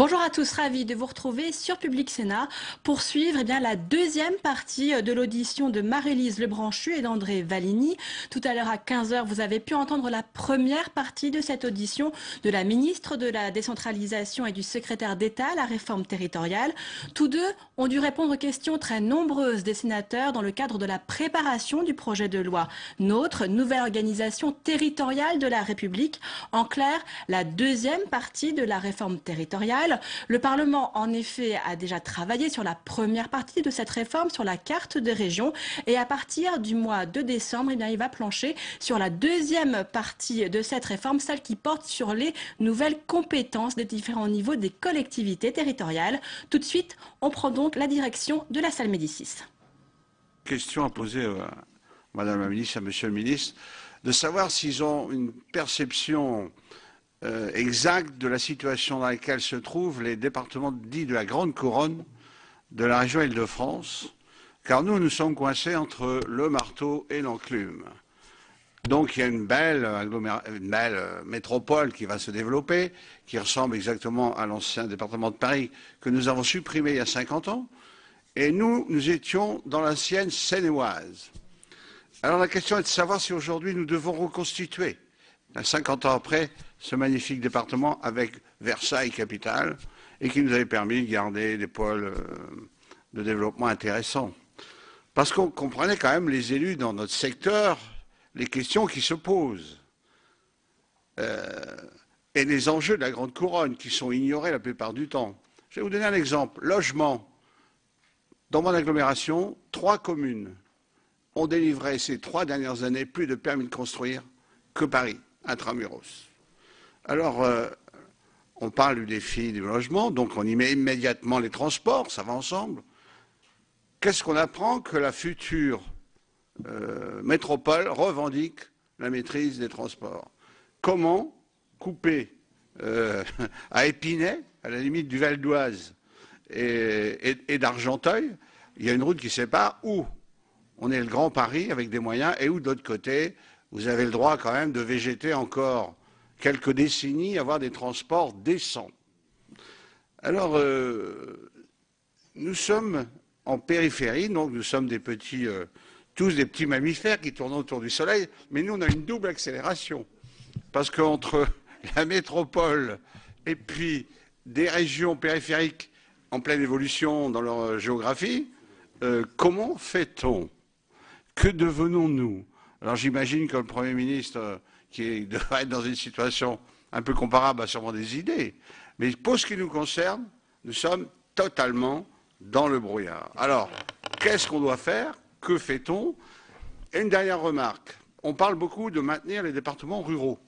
Bonjour à tous, ravi de vous retrouver sur Public Sénat pour suivre la deuxième partie de l'audition de Marie-Lise Lebranchu et d'André Valigny. Tout à l'heure à 15 h, vous avez pu entendre la première partie de cette audition de la ministre de la Décentralisation et du secrétaire d'État à la réforme territoriale. Tous deux ont dû répondre aux questions très nombreuses des sénateurs dans le cadre de la préparation du projet de loi NOTRe, nouvelle organisation territoriale de la République. En clair, la deuxième partie de la réforme territoriale. Le Parlement, en effet, a déjà travaillé sur la première partie de cette réforme, sur la carte des régions. Et à partir du mois de décembre, il va plancher sur la deuxième partie de cette réforme, celle qui porte sur les nouvelles compétences des différents niveaux des collectivités territoriales. Tout de suite, on prend donc la direction de la salle Médicis. Question à poser à Madame la Ministre, à Monsieur le Ministre, de savoir s'ils ont une perception exact de la situation dans laquelle se trouvent les départements dits de la Grande Couronne de la région Île-de-France, car nous sommes coincés entre le marteau et l'enclume. Donc il y a une belle métropole qui va se développer, qui ressemble exactement à l'ancien département de Paris que nous avons supprimé il y a 50 ans, et nous étions dans l'ancienne Seine-et-Oise. Alors la question est de savoir si aujourd'hui nous devons reconstituer, 50 ans après, ce magnifique département avec Versailles capitale et qui nous avait permis de garder des pôles de développement intéressants. Parce qu'on comprenait quand même les élus dans notre secteur, les questions qui se posent et les enjeux de la Grande Couronne qui sont ignorés la plupart du temps. Je vais vous donner un exemple. Logement. Dans mon agglomération, 3 communes ont délivré ces 3 dernières années plus de permis de construire que Paris, intramuros. Alors, on parle du défi du logement, donc on y met immédiatement les transports, ça va ensemble. Qu'est-ce qu'on apprend? Que la future métropole revendique la maîtrise des transports. Comment couper à Épinay, à la limite du Val d'Oise et d'Argenteuil, il y a une route qui sépare où on est le Grand Paris avec des moyens et où de l'autre côté, vous avez le droit quand même de végéter encore quelques décennies, avoir des transports décents. Alors, nous sommes en périphérie, donc nous sommes des petits, tous des petits mammifères qui tournent autour du Soleil, mais nous, on a une double accélération. Parce qu'entre la métropole et puis des régions périphériques en pleine évolution dans leur géographie, comment fait-on? Que devenons-nous? Alors j'imagine que le Premier ministre, qui devrait être dans une situation un peu comparable, a sûrement des idées. Mais pour ce qui nous concerne, nous sommes totalement dans le brouillard. Alors, qu'est-ce qu'on doit faire? Que fait-on? Et une dernière remarque. On parle beaucoup de maintenir les départements ruraux.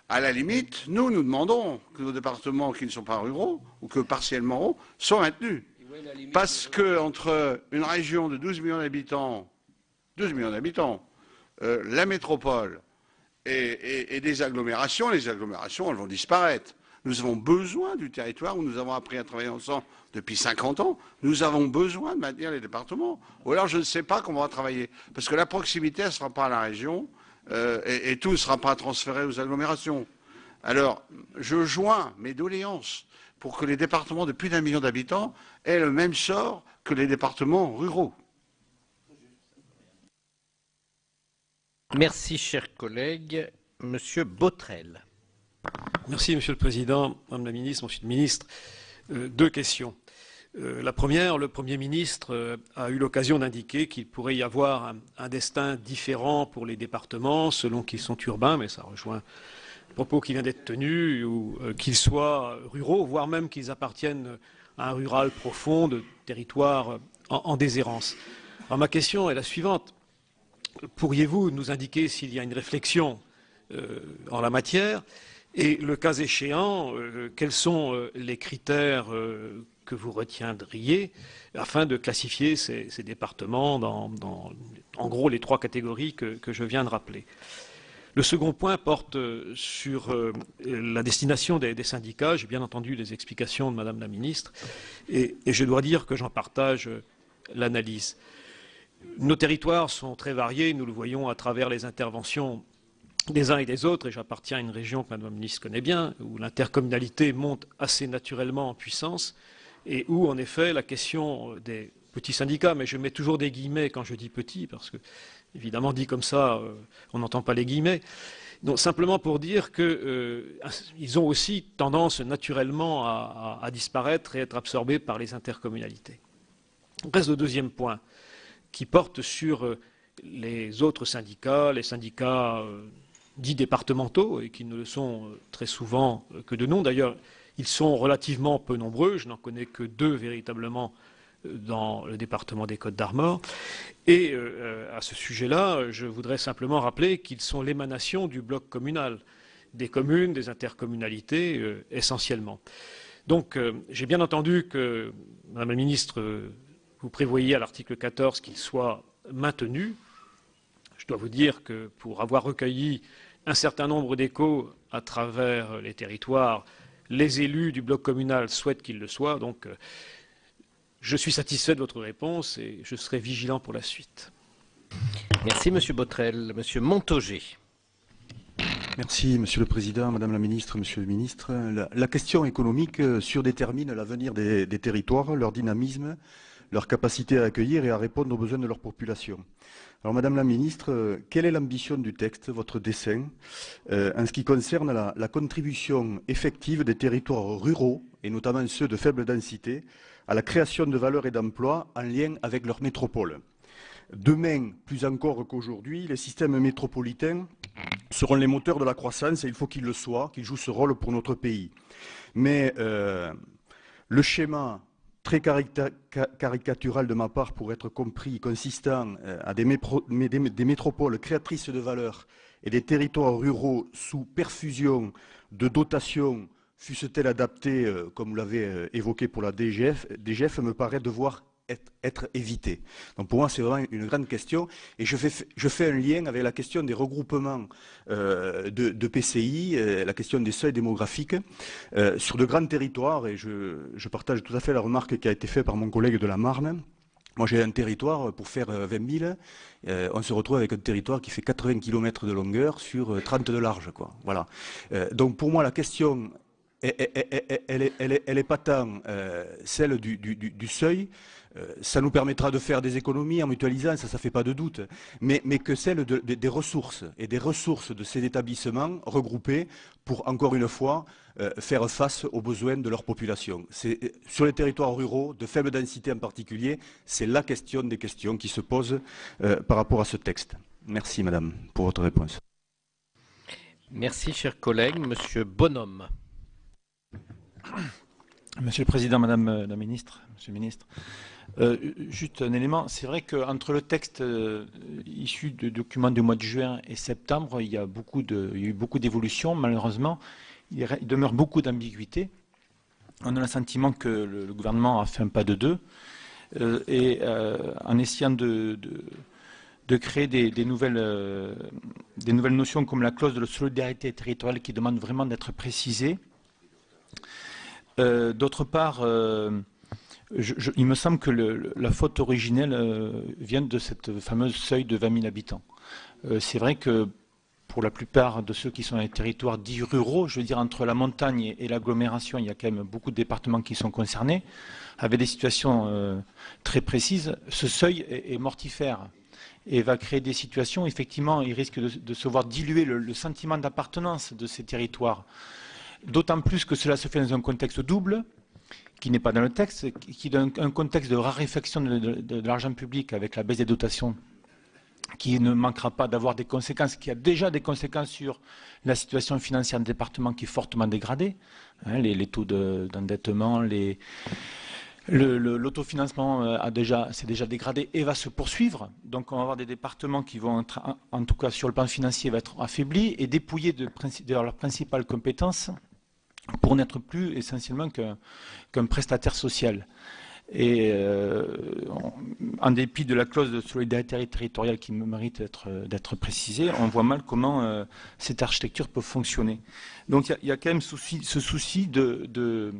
À la limite, nous demandons que nos départements qui ne sont pas ruraux, ou que partiellement ruraux, soient maintenus. Parce qu'entre une région de 12 millions d'habitants, la métropole et des agglomérations, les agglomérations, elles vont disparaître. Nous avons besoin du territoire où nous avons appris à travailler ensemble depuis 50 ans. Nous avons besoin de maintenir les départements. Ou alors je ne sais pas comment on va travailler. Parce que la proximité, elle ne sera pas à la région et tout ne sera pas transféré aux agglomérations. Alors, je joins mes doléances pour que les départements de plus d'1 million d'habitants aient le même sort que les départements ruraux. Merci, cher collègue. Monsieur Botrel. Merci, Monsieur le Président, Madame la Ministre, Monsieur le Ministre. 2 questions. La première, le Premier ministre a eu l'occasion d'indiquer qu'il pourrait y avoir un destin différent pour les départements selon qu'ils sont urbains, mais ça rejoint le propos qui vient d'être tenu, ou qu'ils soient ruraux, voire même qu'ils appartiennent à un rural profond, de territoire en déshérence. Alors ma question est la suivante. Pourriez-vous nous indiquer s'il y a une réflexion en la matière et, le cas échéant, quels sont les critères que vous retiendriez afin de classifier ces départements dans, en gros, les 3 catégories que je viens de rappeler? Le second point porte sur la destination des syndicats. J'ai bien entendu les explications de Madame la Ministre et je dois dire que j'en partage l'analyse. Nos territoires sont très variés, nous le voyons à travers les interventions des uns et des autres, et j'appartiens à une région que Madame la ministre connaît bien, où l'intercommunalité monte assez naturellement en puissance, et où, en effet, la question des petits syndicats, mais je mets toujours des guillemets quand je dis petits, parce que, évidemment, dit comme ça, on n'entend pas les guillemets. Donc, simplement pour dire qu'ils ont aussi tendance naturellement à disparaître et être absorbés par les intercommunalités. On reste au deuxième point, qui porte sur les autres syndicats, les syndicats dits départementaux, et qui ne le sont très souvent que de nom. D'ailleurs, ils sont relativement peu nombreux, je n'en connais que 2 véritablement dans le département des Côtes-d'Armor. Et à ce sujet-là, je voudrais simplement rappeler qu'ils sont l'émanation du bloc communal, des communes, des intercommunalités essentiellement. Donc j'ai bien entendu que, Madame la ministre, vous prévoyez à l'article 14 qu'il soit maintenu. Je dois vous dire que pour avoir recueilli un certain nombre d'échos à travers les territoires, les élus du bloc communal souhaitent qu'il le soit. Donc je suis satisfait de votre réponse et je serai vigilant pour la suite. Merci Monsieur Botrel. Monsieur Montaugé. Merci Monsieur le Président, Madame la Ministre, Monsieur le Ministre. La question économique surdétermine l'avenir des territoires, leur dynamisme, leur capacité à accueillir et à répondre aux besoins de leur population. Alors Madame la Ministre, quelle est l'ambition du texte, votre dessein, en ce qui concerne la contribution effective des territoires ruraux, et notamment ceux de faible densité, à la création de valeur et d'emplois en lien avec leur métropole? Demain, plus encore qu'aujourd'hui, les systèmes métropolitains seront les moteurs de la croissance et il faut qu'ils le soient, qu'ils jouent ce rôle pour notre pays. Mais le schéma très caricatural de ma part pour être compris, consistant à des métropoles créatrices de valeur et des territoires ruraux sous perfusion de dotations, fussent-elles adaptées, comme vous l'avez évoqué pour la DGF, me paraît devoir être évité. Donc pour moi, c'est vraiment une grande question. Et je fais un lien avec la question des regroupements de PCI, la question des seuils démographiques, sur de grands territoires. Et je partage tout à fait la remarque qui a été faite par mon collègue de la Marne. Moi, j'ai un territoire, pour faire 20 000, on se retrouve avec un territoire qui fait 80 km de longueur sur 30 de large, quoi. Voilà. Donc pour moi, la question, elle est pas tant celle du seuil. Ça nous permettra de faire des économies en mutualisant, ça fait pas de doute, mais que celle des ressources et des ressources de ces établissements regroupés pour, encore une fois, faire face aux besoins de leur population. Sur les territoires ruraux, de faible densité en particulier, c'est la question des questions qui se posent par rapport à ce texte. Merci Madame pour votre réponse. Merci cher collègue. Monsieur Bonhomme. Monsieur le Président, Madame la Ministre, Monsieur le Ministre, juste un élément, c'est vrai qu'entre le texte issu de documents du mois de juin et septembre, il y a eu beaucoup d'évolutions. Malheureusement, il demeure beaucoup d'ambiguïté. On a le sentiment que le gouvernement a fait un pas de deux et en essayant de créer des nouvelles notions comme la clause de solidarité territoriale qui demande vraiment d'être précisée. D'autre part, il me semble que la faute originelle vient de cette fameuse seuil de 20 000 habitants. C'est vrai que pour la plupart de ceux qui sont dans les territoires dits ruraux, je veux dire entre la montagne et l'agglomération, il y a quand même beaucoup de départements qui sont concernés, avec des situations très précises. Ce seuil est mortifère et va créer des situations, effectivement, il risque de se voir diluer le sentiment d'appartenance de ces territoires. D'autant plus que cela se fait dans un contexte double, qui n'est pas dans le texte, qui est un contexte de raréfaction de l'argent public avec la baisse des dotations, qui ne manquera pas d'avoir des conséquences, qui a déjà des conséquences sur la situation financière des départements qui est fortement dégradée, hein, les taux d'endettement, l'autofinancement s'est déjà dégradé et va se poursuivre. Donc on va avoir des départements qui vont être, en tout cas sur le plan financier, va être affaiblis et dépouillés de leurs principales compétences pour n'être plus essentiellement qu'un prestataire social. Et en dépit de la clause de solidarité territoriale qui me mérite d'être précisée, on voit mal comment cette architecture peut fonctionner. Donc il y a quand même ce souci de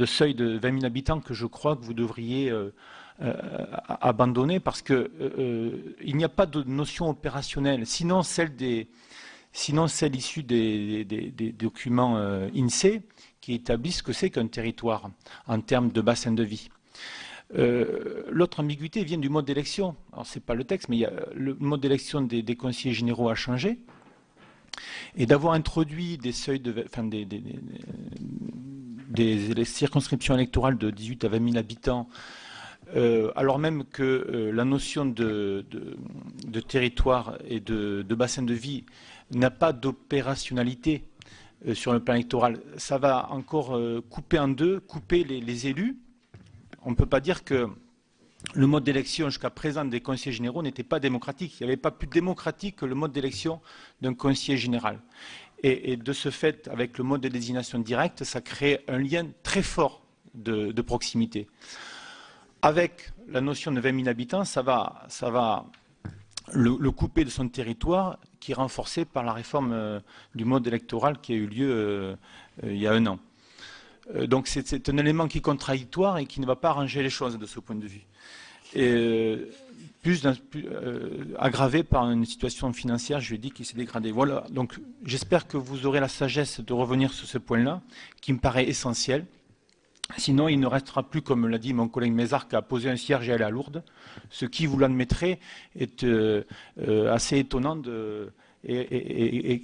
seuil de 20 000 habitants que je crois que vous devriez abandonner parce qu'il n'y a pas de notion opérationnelle, sinon celle des sinon celle issue des documents INSEE qui établissent ce que c'est qu'un territoire en termes de bassin de vie. L'autre ambiguïté vient du mode d'élection. Alors, ce n'est pas le texte, mais le mode d'élection des conseillers généraux a changé. Et d'avoir introduit des seuils des circonscriptions électorales de 18 à 20 000 habitants, alors même que la notion de territoire et de bassin de vie n'a pas d'opérationnalité sur le plan électoral, ça va encore couper en deux, couper les élus. On ne peut pas dire que le mode d'élection jusqu'à présent des conseillers généraux n'était pas démocratique. Il n'y avait pas plus démocratique que le mode d'élection d'un conseiller général. Et de ce fait, avec le mode de désignation directe, ça crée un lien très fort de proximité. Avec la notion de 20 000 habitants, ça va le couper de son territoire, qui est renforcé par la réforme du mode électoral qui a eu lieu il y a 1 an. Donc c'est un élément qui est contradictoire et qui ne va pas arranger les choses de ce point de vue. Et aggravé par une situation financière, je dis, qui s'est dégradée. Voilà, donc j'espère que vous aurez la sagesse de revenir sur ce point-là, qui me paraît essentiel. Sinon, il ne restera plus, comme l'a dit mon collègue Mézard, qu'à poser un cierge et aller à Lourdes, ce qui, vous l'admettrez, est assez étonnant et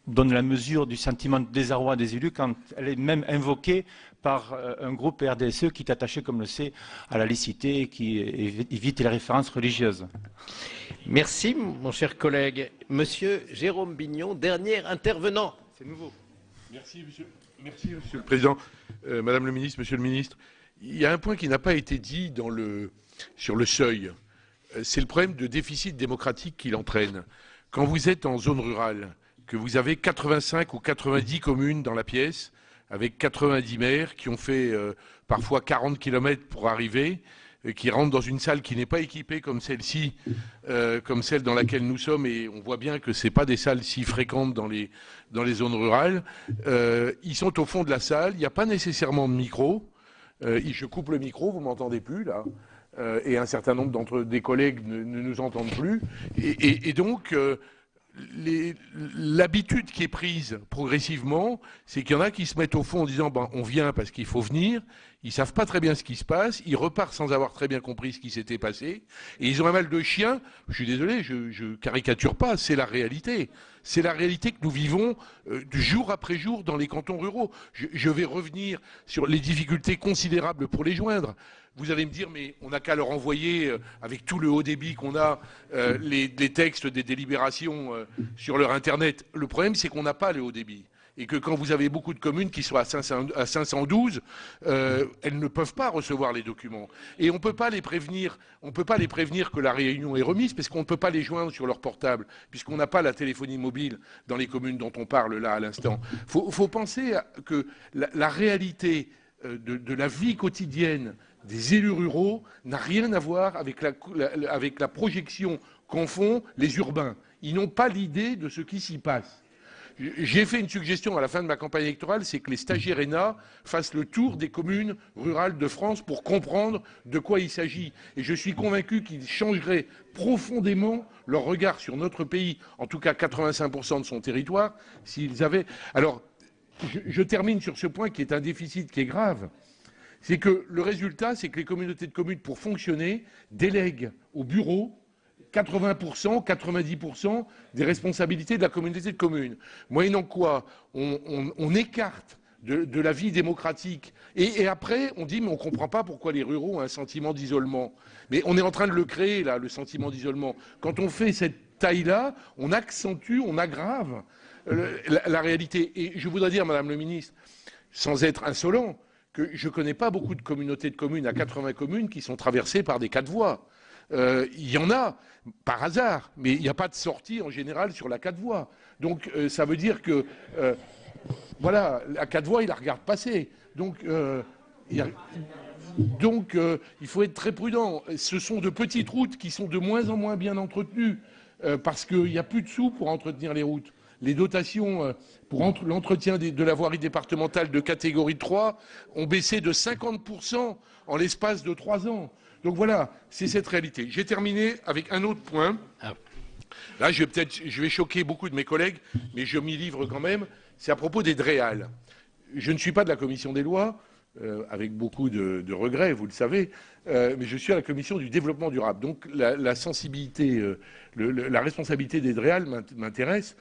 donne la mesure du sentiment de désarroi des élus quand elle est même invoquée par un groupe RDSE qui est attaché, comme le sait, à la laïcité et qui évite les références religieuses. Merci, mon cher collègue. Monsieur Jérôme Bignon, dernier intervenant. C'est nouveau. Merci, Monsieur le Président. Madame le Ministre, Monsieur le Ministre, il y a un point qui n'a pas été dit sur le seuil. C'est le problème de déficit démocratique qu'il entraîne. Quand vous êtes en zone rurale, que vous avez 85 ou 90 communes dans la pièce, avec 90 maires qui ont fait parfois 40 km pour arriver, qui rentrent dans une salle qui n'est pas équipée comme celle-ci, comme celle dans laquelle nous sommes, et on voit bien que ce n'est pas des salles si fréquentes dans les zones rurales. Ils sont au fond de la salle, il n'y a pas nécessairement de micro. Je coupe le micro, vous ne m'entendez plus là, et un certain nombre des collègues ne nous entendent plus. Et donc, l'habitude qui est prise progressivement, c'est qu'il y en a qui se mettent au fond en disant on vient parce qu'il faut venir, ils ne savent pas très bien ce qui se passe, ils repartent sans avoir très bien compris ce qui s'était passé, et ils ont un mal de chien. Je suis désolé, je caricature pas, c'est la réalité. C'est la réalité que nous vivons jour après jour dans les cantons ruraux. Je vais revenir sur les difficultés considérables pour les joindre. Vous allez me dire, mais on n'a qu'à leur envoyer, avec tout le haut débit qu'on a, les textes des délibérations sur leur Internet. Le problème, c'est qu'on n'a pas le haut débit. Et que quand vous avez beaucoup de communes qui sont à 512, elles ne peuvent pas recevoir les documents. Et on ne peut pas les prévenir que la réunion est remise, parce qu'on ne peut pas les joindre sur leur portable, puisqu'on n'a pas la téléphonie mobile dans les communes dont on parle là à l'instant. Faut penser que la réalité de la vie quotidienne des élus ruraux n'a rien à voir avec la projection qu'en font les urbains. Ils n'ont pas l'idée de ce qui s'y passe. J'ai fait une suggestion à la fin de ma campagne électorale, c'est que les stagiaires ENA fassent le tour des communes rurales de France pour comprendre de quoi il s'agit. Et je suis convaincu qu'ils changeraient profondément leur regard sur notre pays, en tout cas 85% de son territoire, s'ils avaient... Alors, je termine sur ce point qui est un déficit qui est grave. C'est que le résultat, c'est que les communautés de communes, pour fonctionner, délèguent au bureau 80%, 90% des responsabilités de la communauté de communes. Moyennant quoi, on écarte de la vie démocratique. Et après, on dit, mais on ne comprend pas pourquoi les ruraux ont un sentiment d'isolement. Mais on est en train de le créer, là, le sentiment d'isolement. Quand on fait cette taille-là, on accentue, on aggrave la réalité. Et je voudrais dire, Madame le Ministre, sans être insolent, que je ne connais pas beaucoup de communautés de communes à 80 communes qui sont traversées par des 4 voies. Il y en a, par hasard, mais il n'y a pas de sortie en général sur la 4 voies. Donc ça veut dire que, voilà, la 4 voies, il la regarde passer. Donc il faut être très prudent. Ce sont de petites routes qui sont de moins en moins bien entretenues parce qu'il n'y a plus de sous pour entretenir les routes. Les dotations pour l'entretien de la voirie départementale de catégorie 3 ont baissé de 50% en l'espace de 3 ans. Donc voilà, c'est cette réalité. J'ai terminé avec un autre point. Là, je vais choquer beaucoup de mes collègues, mais je m'y livre quand même. C'est à propos des DREAL. Je ne suis pas de la commission des lois, avec beaucoup de regrets, vous le savez, mais je suis à la commission du développement durable. Donc la sensibilité, la responsabilité des DREAL m'intéresse.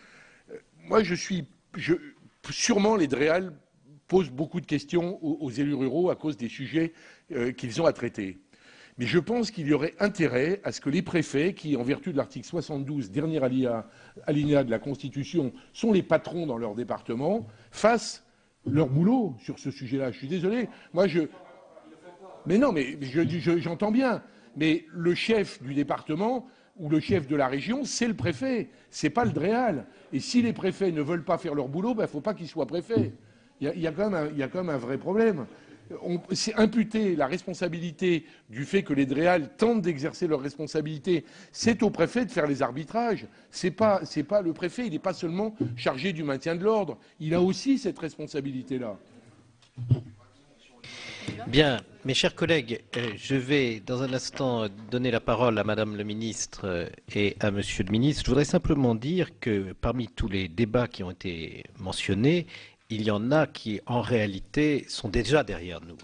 Moi, sûrement les DREAL posent beaucoup de questions aux élus ruraux à cause des sujets qu'ils ont à traiter. Mais je pense qu'il y aurait intérêt à ce que les préfets, qui, en vertu de l'article 72, dernier alinéa de la Constitution, sont les patrons dans leur département, fassent leur boulot sur ce sujet-là. Je suis désolé. Mais non, mais j'entends bien. Mais le chef du département ou le chef de la région, c'est le préfet. C'est pas le DREAL. Et si les préfets ne veulent pas faire leur boulot, il ne faut pas qu'ils soient préfets. Il y a quand même un vrai problème. C'est imputer la responsabilité du fait que les DREAL tentent d'exercer leur responsabilité. C'est au préfet de faire les arbitrages. C'est pas le préfet. Il n'est pas seulement chargé du maintien de l'ordre. Il a aussi cette responsabilité-là. Bien, mes chers collègues, je vais dans un instant donner la parole à Madame le ministre et à Monsieur le ministre. Je voudrais simplement dire que parmi tous les débats qui ont été mentionnés, il y en a qui, en réalité, sont déjà derrière nous.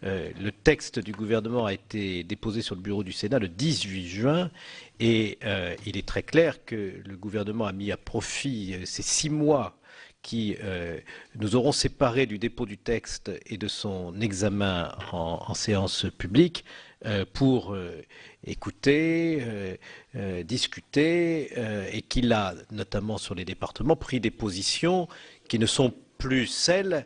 Le texte du gouvernement a été déposé sur le bureau du Sénat le 18 juin et il est très clair que le gouvernement a mis à profit ces 6 mois qui nous auront séparés du dépôt du texte et de son examen en séance publique pour écouter, discuter et qu'il a, notamment sur les départements, pris des positions qui ne sont plus celles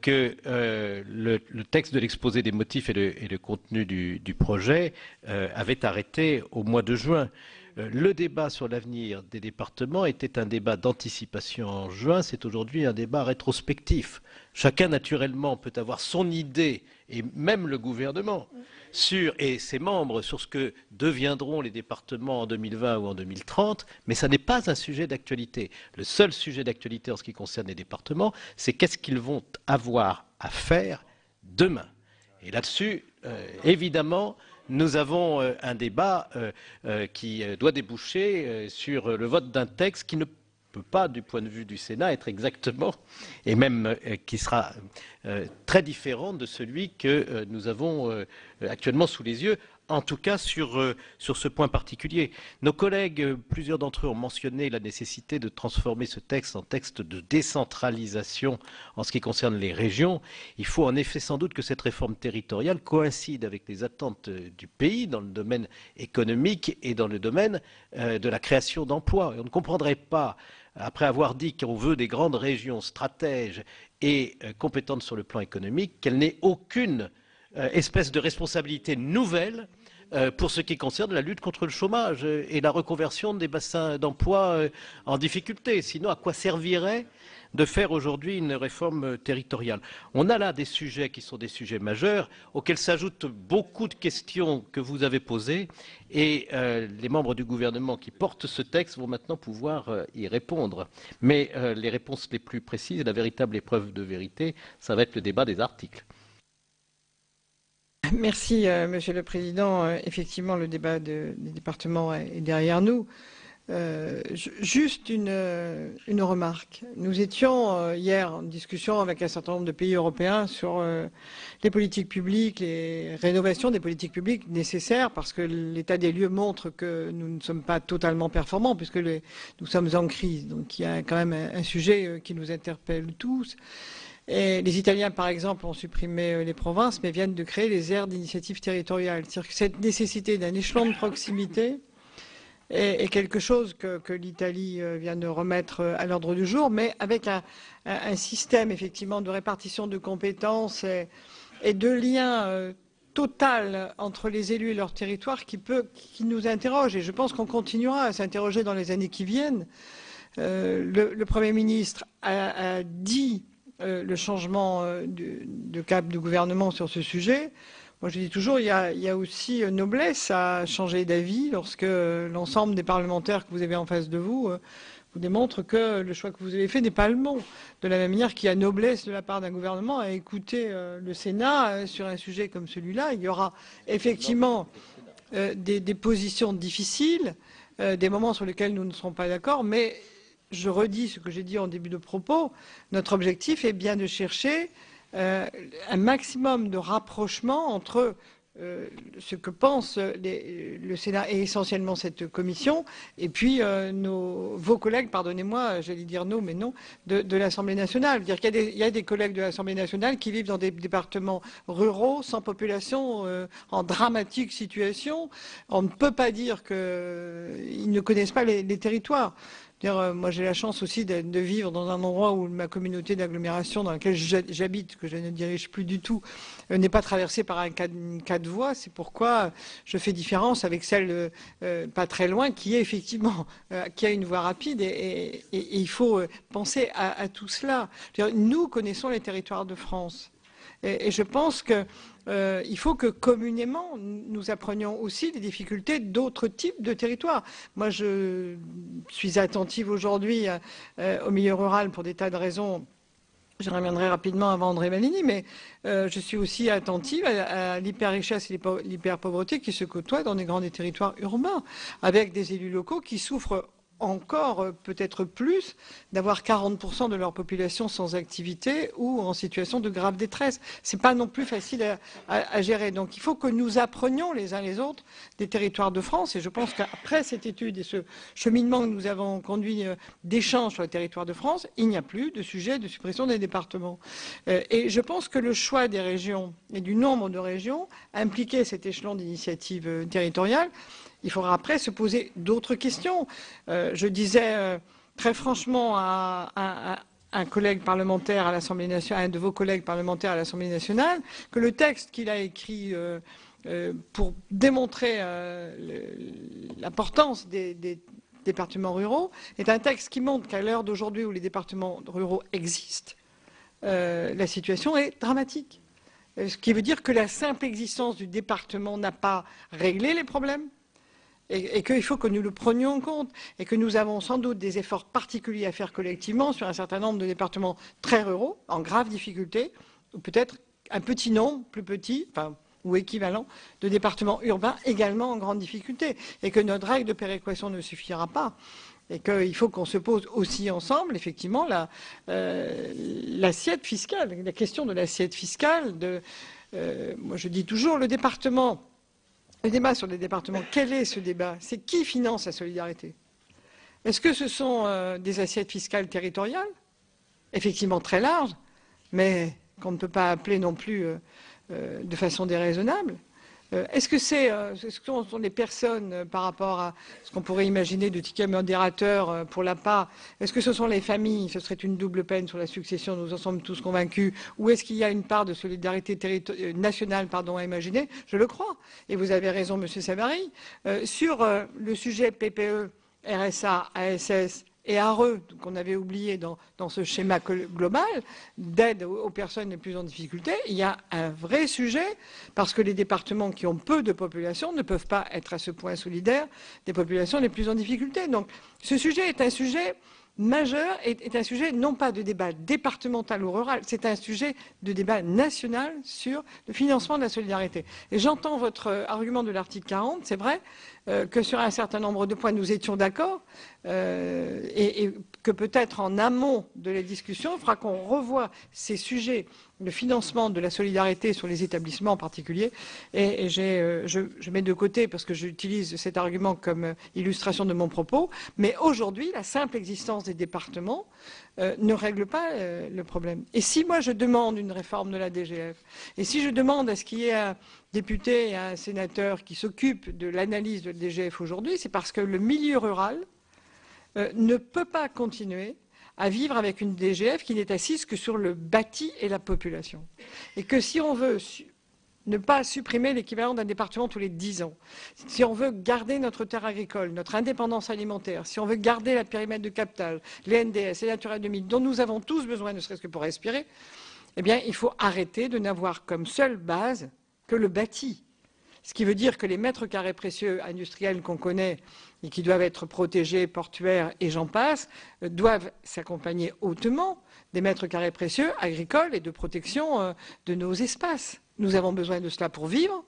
que le texte de l'exposé des motifs et le contenu du projet avait arrêté au mois de juin. Le débat sur l'avenir des départements était un débat d'anticipation en juin, c'est aujourd'hui un débat rétrospectif. Chacun, naturellement, peut avoir son idée, et même le gouvernement, et ses membres, sur ce que deviendront les départements en 2020 ou en 2030, mais ça n'est pas un sujet d'actualité. Le seul sujet d'actualité en ce qui concerne les départements, c'est qu'est-ce qu'ils vont avoir à faire demain. Et là-dessus, évidemment, nous avons un débat qui doit déboucher sur le vote d'un texte qui ne peut pas, du point de vue du Sénat, être exactement, et même qui sera très différent de celui que nous avons actuellement sous les yeux, en tout cas sur ce point particulier. Nos collègues, plusieurs d'entre eux ont mentionné la nécessité de transformer ce texte en texte de décentralisation en ce qui concerne les régions. Il faut en effet sans doute que cette réforme territoriale coïncide avec les attentes du pays dans le domaine économique et dans le domaine de la création d'emplois. Et on ne comprendrait pas, après avoir dit qu'on veut des grandes régions stratèges et compétentes sur le plan économique, qu'elle n'ait aucune espèce de responsabilité nouvelle pour ce qui concerne la lutte contre le chômage et la reconversion des bassins d'emploi en difficulté. Sinon, à quoi servirait de faire aujourd'hui une réforme territoriale? On a là des sujets qui sont des sujets majeurs, auxquels s'ajoutent beaucoup de questions que vous avez posées, et les membres du gouvernement qui portent ce texte vont maintenant pouvoir y répondre. Mais les réponses les plus précises, la véritable épreuve de vérité, ça va être le débat des articles. Merci, Monsieur le Président. Effectivement, le débat des départements est derrière nous. Juste une remarque. Nous étions hier en discussion avec un certain nombre de pays européens sur les politiques publiques, les rénovations des politiques publiques nécessaires, parce que l'état des lieux montre que nous ne sommes pas totalement performants, puisque nous sommes en crise. Donc il y a quand même un sujet qui nous interpelle tous. Et les Italiens, par exemple, ont supprimé les provinces, mais viennent de créer les aires d'initiative territoriale. C'est-à-dire que cette nécessité d'un échelon de proximité est quelque chose que l'Italie vient de remettre à l'ordre du jour, mais avec un système, effectivement, de répartition de compétences et de lien total entre les élus et leur territoire qui nous interroge. Et je pense qu'on continuera à s'interroger dans les années qui viennent. Le Premier ministre a dit le changement de cap du gouvernement sur ce sujet. Moi, je dis toujours, il y a aussi noblesse à changer d'avis lorsque l'ensemble des parlementaires que vous avez en face de vous vous démontrent que le choix que vous avez fait n'est pas le bon. De la même manière qu'il y a noblesse de la part d'un gouvernement à écouter le Sénat sur un sujet comme celui-là. Il y aura effectivement des positions difficiles. des moments sur lesquels nous ne serons pas d'accord, mais je redis ce que j'ai dit en début de propos, notre objectif est bien de chercher un maximum de rapprochement entre ce que pense le Sénat et essentiellement cette commission, et puis vos collègues, pardonnez-moi, j'allais dire nous, mais non, de l'Assemblée nationale. Dire qu'il y a des collègues de l'Assemblée nationale qui vivent dans des départements ruraux, sans population, en dramatique situation. On ne peut pas dire qu'ils ne connaissent pas les territoires. Moi, j'ai la chance aussi de vivre dans un endroit où ma communauté d'agglomération dans laquelle j'habite, que je ne dirige plus du tout, n'est pas traversée par un quatre voies. C'est pourquoi je fais différence avec celle pas très loin qui est effectivement qui a une voie rapide. Et il faut penser à tout cela. Nous connaissons les territoires de France. Et je pense qu'il faut que communément, nous apprenions aussi les difficultés d'autres types de territoires. Moi, je suis attentive aujourd'hui au milieu rural pour des tas de raisons. Je reviendrai rapidement avant André Vallini, mais je suis aussi attentive à l'hyper-richesse et l'hyper-pauvreté qui se côtoient dans des grands territoires urbains, avec des élus locaux qui souffrent encore peut-être plus d'avoir 40% de leur population sans activité ou en situation de grave détresse. C'est pas non plus facile à gérer. Donc il faut que nous apprenions les uns les autres des territoires de France. Et je pense qu'après cette étude et ce cheminement que nous avons conduit d'échanges sur le territoire de France, il n'y a plus de sujet de suppression des départements. Et je pense que le choix des régions et du nombre de régions impliquait cet échelon d'initiative territoriale. Il faudra après se poser d'autres questions. Je disais très franchement à un collègue parlementaire à l'Assemblée nationale, un de vos collègues parlementaires à l'Assemblée nationale, que le texte qu'il a écrit pour démontrer l'importance des départements ruraux est un texte qui montre qu'à l'heure d'aujourd'hui où les départements ruraux existent, la situation est dramatique. Ce qui veut dire que la simple existence du département n'a pas réglé les problèmes. Et qu'il faut que nous le prenions en compte et que nous avons sans doute des efforts particuliers à faire collectivement sur un certain nombre de départements très ruraux, en grave difficulté, ou peut-être un petit nombre, plus petit, ou équivalent, de départements urbains également en grande difficulté, et que notre règle de péréquation ne suffira pas. Et qu'il faut qu'on se pose aussi ensemble, effectivement, l'assiette fiscale, la question de l'assiette fiscale. Moi, je dis toujours, le débat sur les départements, quel est ce débat? C'est qui finance la solidarité? Est-ce que ce sont des assiettes fiscales territoriales, effectivement très larges, mais qu'on ne peut pas appeler non plus de façon déraisonnable? Est-ce que ce sont les personnes par rapport à ce qu'on pourrait imaginer de tickets modérateurs pour l'APA? Est-ce que ce sont les familles? Ce serait une double peine sur la succession, nous en sommes tous convaincus. Ou est-ce qu'il y a une part de solidarité nationale à imaginer? Je le crois. Et vous avez raison, Monsieur Savary. Sur le sujet PPE, RSA, ASS et ARE, qu'on avait oublié dans ce schéma global d'aide aux personnes les plus en difficulté, il y a un vrai sujet, parce que les départements qui ont peu de population ne peuvent pas être à ce point solidaires des populations les plus en difficulté. Donc ce sujet est un sujet majeur, est un sujet non pas de débat départemental ou rural, c'est un sujet de débat national sur le financement de la solidarité. Et j'entends votre argument de l'article 40, c'est vrai, que sur un certain nombre de points nous étions d'accord, et que peut-être en amont de la discussion, il faudra qu'on revoie ces sujets, le financement de la solidarité sur les établissements en particulier, et je mets de côté, parce que j'utilise cet argument comme illustration de mon propos, mais aujourd'hui, la simple existence des départements ne règle pas le problème. Et si moi je demande une réforme de la DGF, et si je demande à ce qu'il y ait un député et un sénateur qui s'occupent de l'analyse de la DGF aujourd'hui, c'est parce que le milieu rural ne peut pas continuer à vivre avec une DGF qui n'est assise que sur le bâti et la population. Et que si on veut ne pas supprimer l'équivalent d'un département tous les 10 ans, si on veut garder notre terre agricole, notre indépendance alimentaire, si on veut garder la périmètre de captage, les NDS, les Natura 2000, dont nous avons tous besoin, ne serait-ce que pour respirer, eh bien, il faut arrêter de n'avoir comme seule base que le bâti. Ce qui veut dire que les mètres carrés précieux industriels qu'on connaît et qui doivent être protégés, portuaires et j'en passe, doivent s'accompagner hautement des mètres carrés précieux agricoles et de protection de nos espaces. Nous avons besoin de cela pour vivre,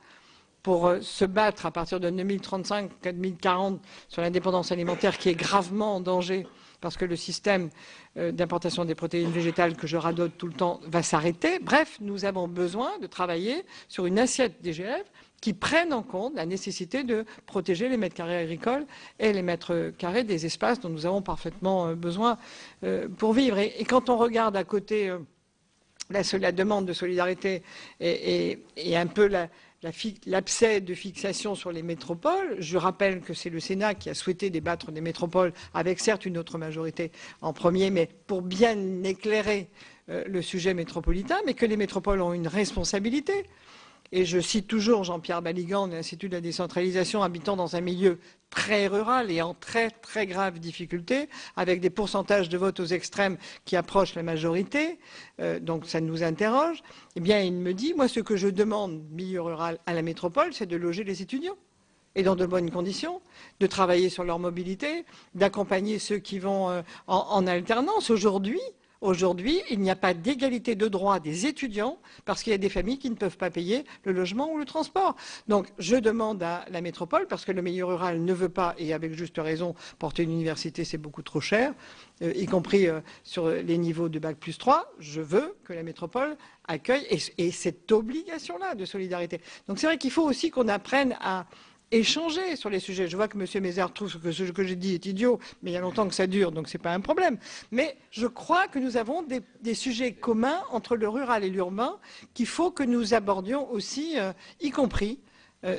pour se battre à partir de 2035-2040 sur l'indépendance alimentaire qui est gravement en danger parce que le système d'importation des protéines végétales que je radote tout le temps va s'arrêter. Bref, nous avons besoin de travailler sur une assiette DGF qui prenne en compte la nécessité de protéger les mètres carrés agricoles et les mètres carrés des espaces dont nous avons parfaitement besoin pour vivre. Et quand on regarde à côté la demande de solidarité et un peu l'abcès de fixation sur les métropoles, je rappelle que c'est le Sénat qui a souhaité débattre des métropoles avec certes une autre majorité en premier, mais pour bien éclairer le sujet métropolitain, mais que les métropoles ont une responsabilité. Et je cite toujours Jean-Pierre Baligan de l'Institut de la décentralisation, habitant dans un milieu très rural et en très très grave difficulté, avec des pourcentages de vote aux extrêmes qui approchent la majorité, donc ça nous interroge. Eh bien, il me dit, moi, ce que je demande, milieu rural, à la métropole, c'est de loger les étudiants, et dans de bonnes conditions, de travailler sur leur mobilité, d'accompagner ceux qui vont en alternance. Aujourd'hui, il n'y a pas d'égalité de droit des étudiants parce qu'il y a des familles qui ne peuvent pas payer le logement ou le transport. Donc, je demande à la métropole, parce que le milieu rural ne veut pas, et avec juste raison, porter une université, c'est beaucoup trop cher, y compris sur les niveaux de Bac+3, je veux que la métropole accueille, et cette obligation-là de solidarité. Donc, c'est vrai qu'il faut aussi qu'on apprenne à échanger sur les sujets. Je vois que M. Mézard trouve que ce que j'ai dit est idiot, mais il y a longtemps que ça dure, donc ce n'est pas un problème. Mais je crois que nous avons des sujets communs entre le rural et l'urbain qu'il faut que nous abordions aussi, y compris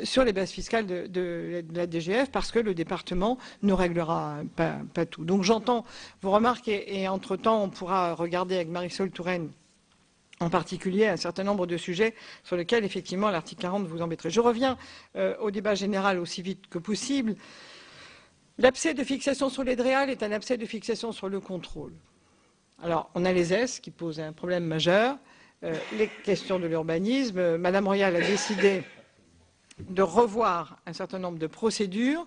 sur les bases fiscales de la DGF, parce que le département ne réglera pas tout. Donc j'entends vos remarques et entre-temps, on pourra regarder avec Marisol Touraine en particulier un certain nombre de sujets sur lesquels, effectivement, l'article 40 vous embêterait. Je reviens au débat général aussi vite que possible. L'abcès de fixation sur les DREAL est un abcès de fixation sur le contrôle. Alors, on a les S qui posent un problème majeur, les questions de l'urbanisme. Madame Royal a décidé de revoir un certain nombre de procédures.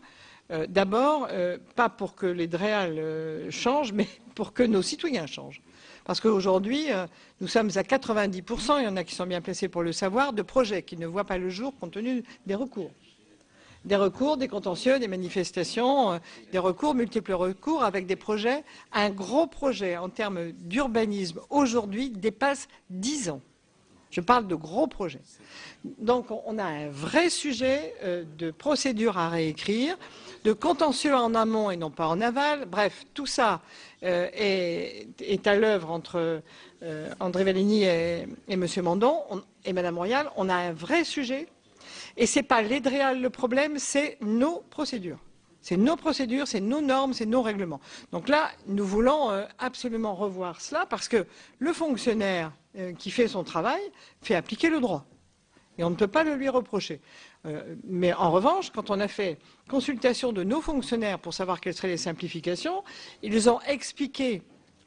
D'abord, pas pour que les DREAL changent, mais pour que nos citoyens changent. Parce qu'aujourd'hui, nous sommes à 90%, il y en a qui sont bien placés pour le savoir, de projets qui ne voient pas le jour compte tenu des recours. Des recours, des contentieux, des manifestations, des recours, multiples recours, avec des projets. Un gros projet en termes d'urbanisme aujourd'hui dépasse 10 ans. Je parle de gros projets. Donc on a un vrai sujet de procédure à réécrire, de contentieux en amont et non pas en aval. Bref, tout ça est à l'œuvre entre André Vallini et M. Mandon et Mme Royal. On a un vrai sujet. Et ce n'est pas les DREAL le problème, c'est nos procédures. C'est nos procédures, c'est nos normes, c'est nos règlements. Donc là, nous voulons absolument revoir cela parce que le fonctionnaire qui fait son travail fait appliquer le droit. Et on ne peut pas le lui reprocher. Mais en revanche, quand on a fait consultation de nos fonctionnaires pour savoir quelles seraient les simplifications, ils ont expliqué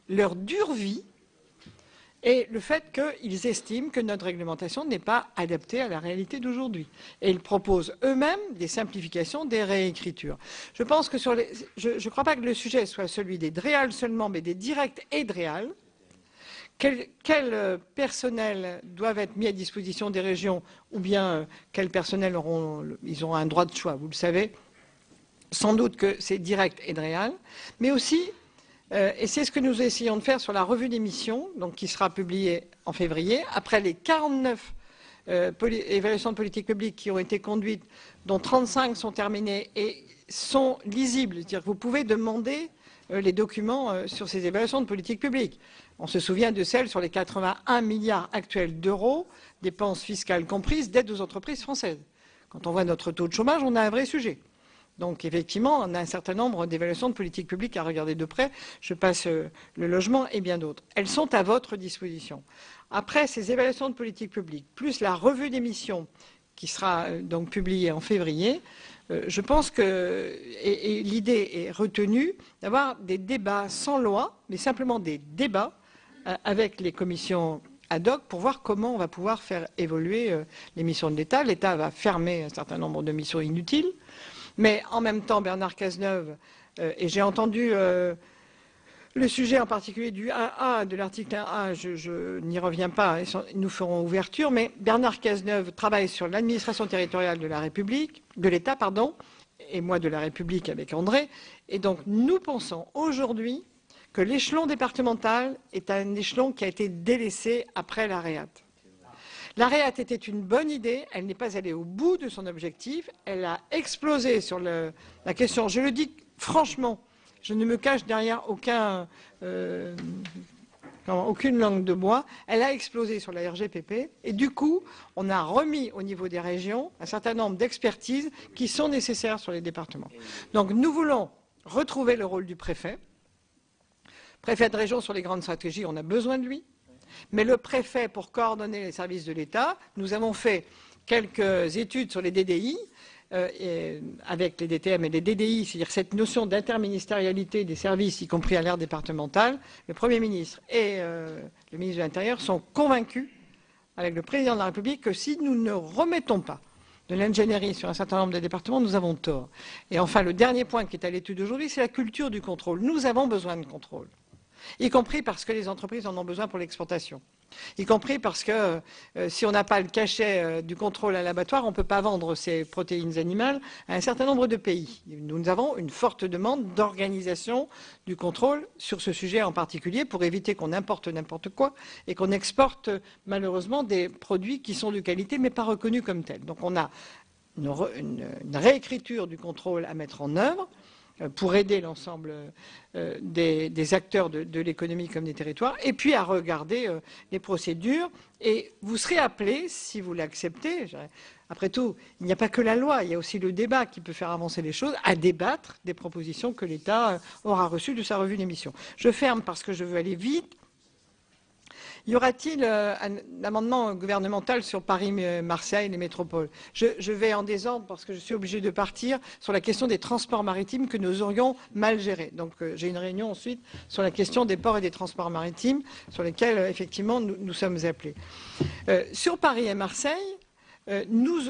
leur dure vie et le fait qu'ils estiment que notre réglementation n'est pas adaptée à la réalité d'aujourd'hui. Et ils proposent eux-mêmes des simplifications, des réécritures. Je pense que je ne crois pas que le sujet soit celui des DREAL seulement, mais des directs et DREAL. Quels personnels doivent être mis à disposition des régions ou bien quels personnels ils auront un droit de choix, vous le savez. Sans doute que c'est direct et DREAL, mais aussi et c'est ce que nous essayons de faire sur la revue des missions, donc qui sera publiée en février, après les 49 évaluations de politique publique qui ont été conduites, dont 35 sont terminées et sont lisibles. C'est-à-dire que vous pouvez demander les documents sur ces évaluations de politique publique. On se souvient de celles sur les 81 milliards actuels d'euros, dépenses fiscales comprises, d'aide aux entreprises françaises. Quand on voit notre taux de chômage, on a un vrai sujet. Donc effectivement, on a un certain nombre d'évaluations de politique publique à regarder de près. Je passe le logement et bien d'autres. Elles sont à votre disposition. Après ces évaluations de politique publique, plus la revue des missions qui sera donc publiée en février, je pense que l'idée est retenue d'avoir des débats sans loi, mais simplement des débats avec les commissions ad hoc pour voir comment on va pouvoir faire évoluer les missions de l'État. L'État va fermer un certain nombre de missions inutiles. Mais en même temps, Bernard Cazeneuve, et j'ai entendu Le sujet en particulier du 1A, de l'article 1A, je n'y reviens pas, nous ferons ouverture, mais Bernard Cazeneuve travaille sur l'administration territoriale de la République, de l'État, pardon, et moi de la République avec André. Et donc nous pensons aujourd'hui que l'échelon départemental est un échelon qui a été délaissé après la REAT. La REAT était une bonne idée, elle n'est pas allée au bout de son objectif, elle a explosé sur la question, je le dis franchement, je ne me cache derrière aucune langue de bois, elle a explosé sur la RGPP et du coup, on a remis au niveau des régions un certain nombre d'expertises qui sont nécessaires sur les départements. Donc nous voulons retrouver le rôle du préfet. Préfet de région sur les grandes stratégies, on a besoin de lui. Mais le préfet, pour coordonner les services de l'État, nous avons fait quelques études sur les DDI, avec les DTM et les DDI, c'est-à-dire cette notion d'interministérialité des services, y compris à l'ère départementale. Le Premier ministre et le ministre de l'Intérieur sont convaincus, avec le Président de la République, que si nous ne remettons pas de l'ingénierie sur un certain nombre de départements, nous avons tort. Et enfin, le dernier point qui est à l'étude aujourd'hui, c'est la culture du contrôle. Nous avons besoin de contrôle, y compris parce que les entreprises en ont besoin pour l'exportation, y compris parce que si on n'a pas le cachet du contrôle à l'abattoir, on ne peut pas vendre ces protéines animales à un certain nombre de pays. Nous avons une forte demande d'organisation du contrôle sur ce sujet en particulier pour éviter qu'on importe n'importe quoi et qu'on exporte malheureusement des produits qui sont de qualité mais pas reconnus comme tels. Donc on a une réécriture du contrôle à mettre en œuvre pour aider l'ensemble des acteurs de l'économie comme des territoires, et puis à regarder les procédures. Et vous serez appelés, si vous l'acceptez, après tout, il n'y a pas que la loi, il y a aussi le débat qui peut faire avancer les choses, à débattre des propositions que l'État aura reçues de sa revue d'émission. Je ferme parce que je veux aller vite. Y aura-t-il un amendement gouvernemental sur Paris-Marseille, les métropoles? Je vais en désordre parce que je suis obligé de partir sur la question des transports maritimes que nous aurions mal gérés. Donc j'ai une réunion ensuite sur la question des ports et des transports maritimes sur lesquels effectivement nous sommes appelés. Sur Paris et Marseille, nous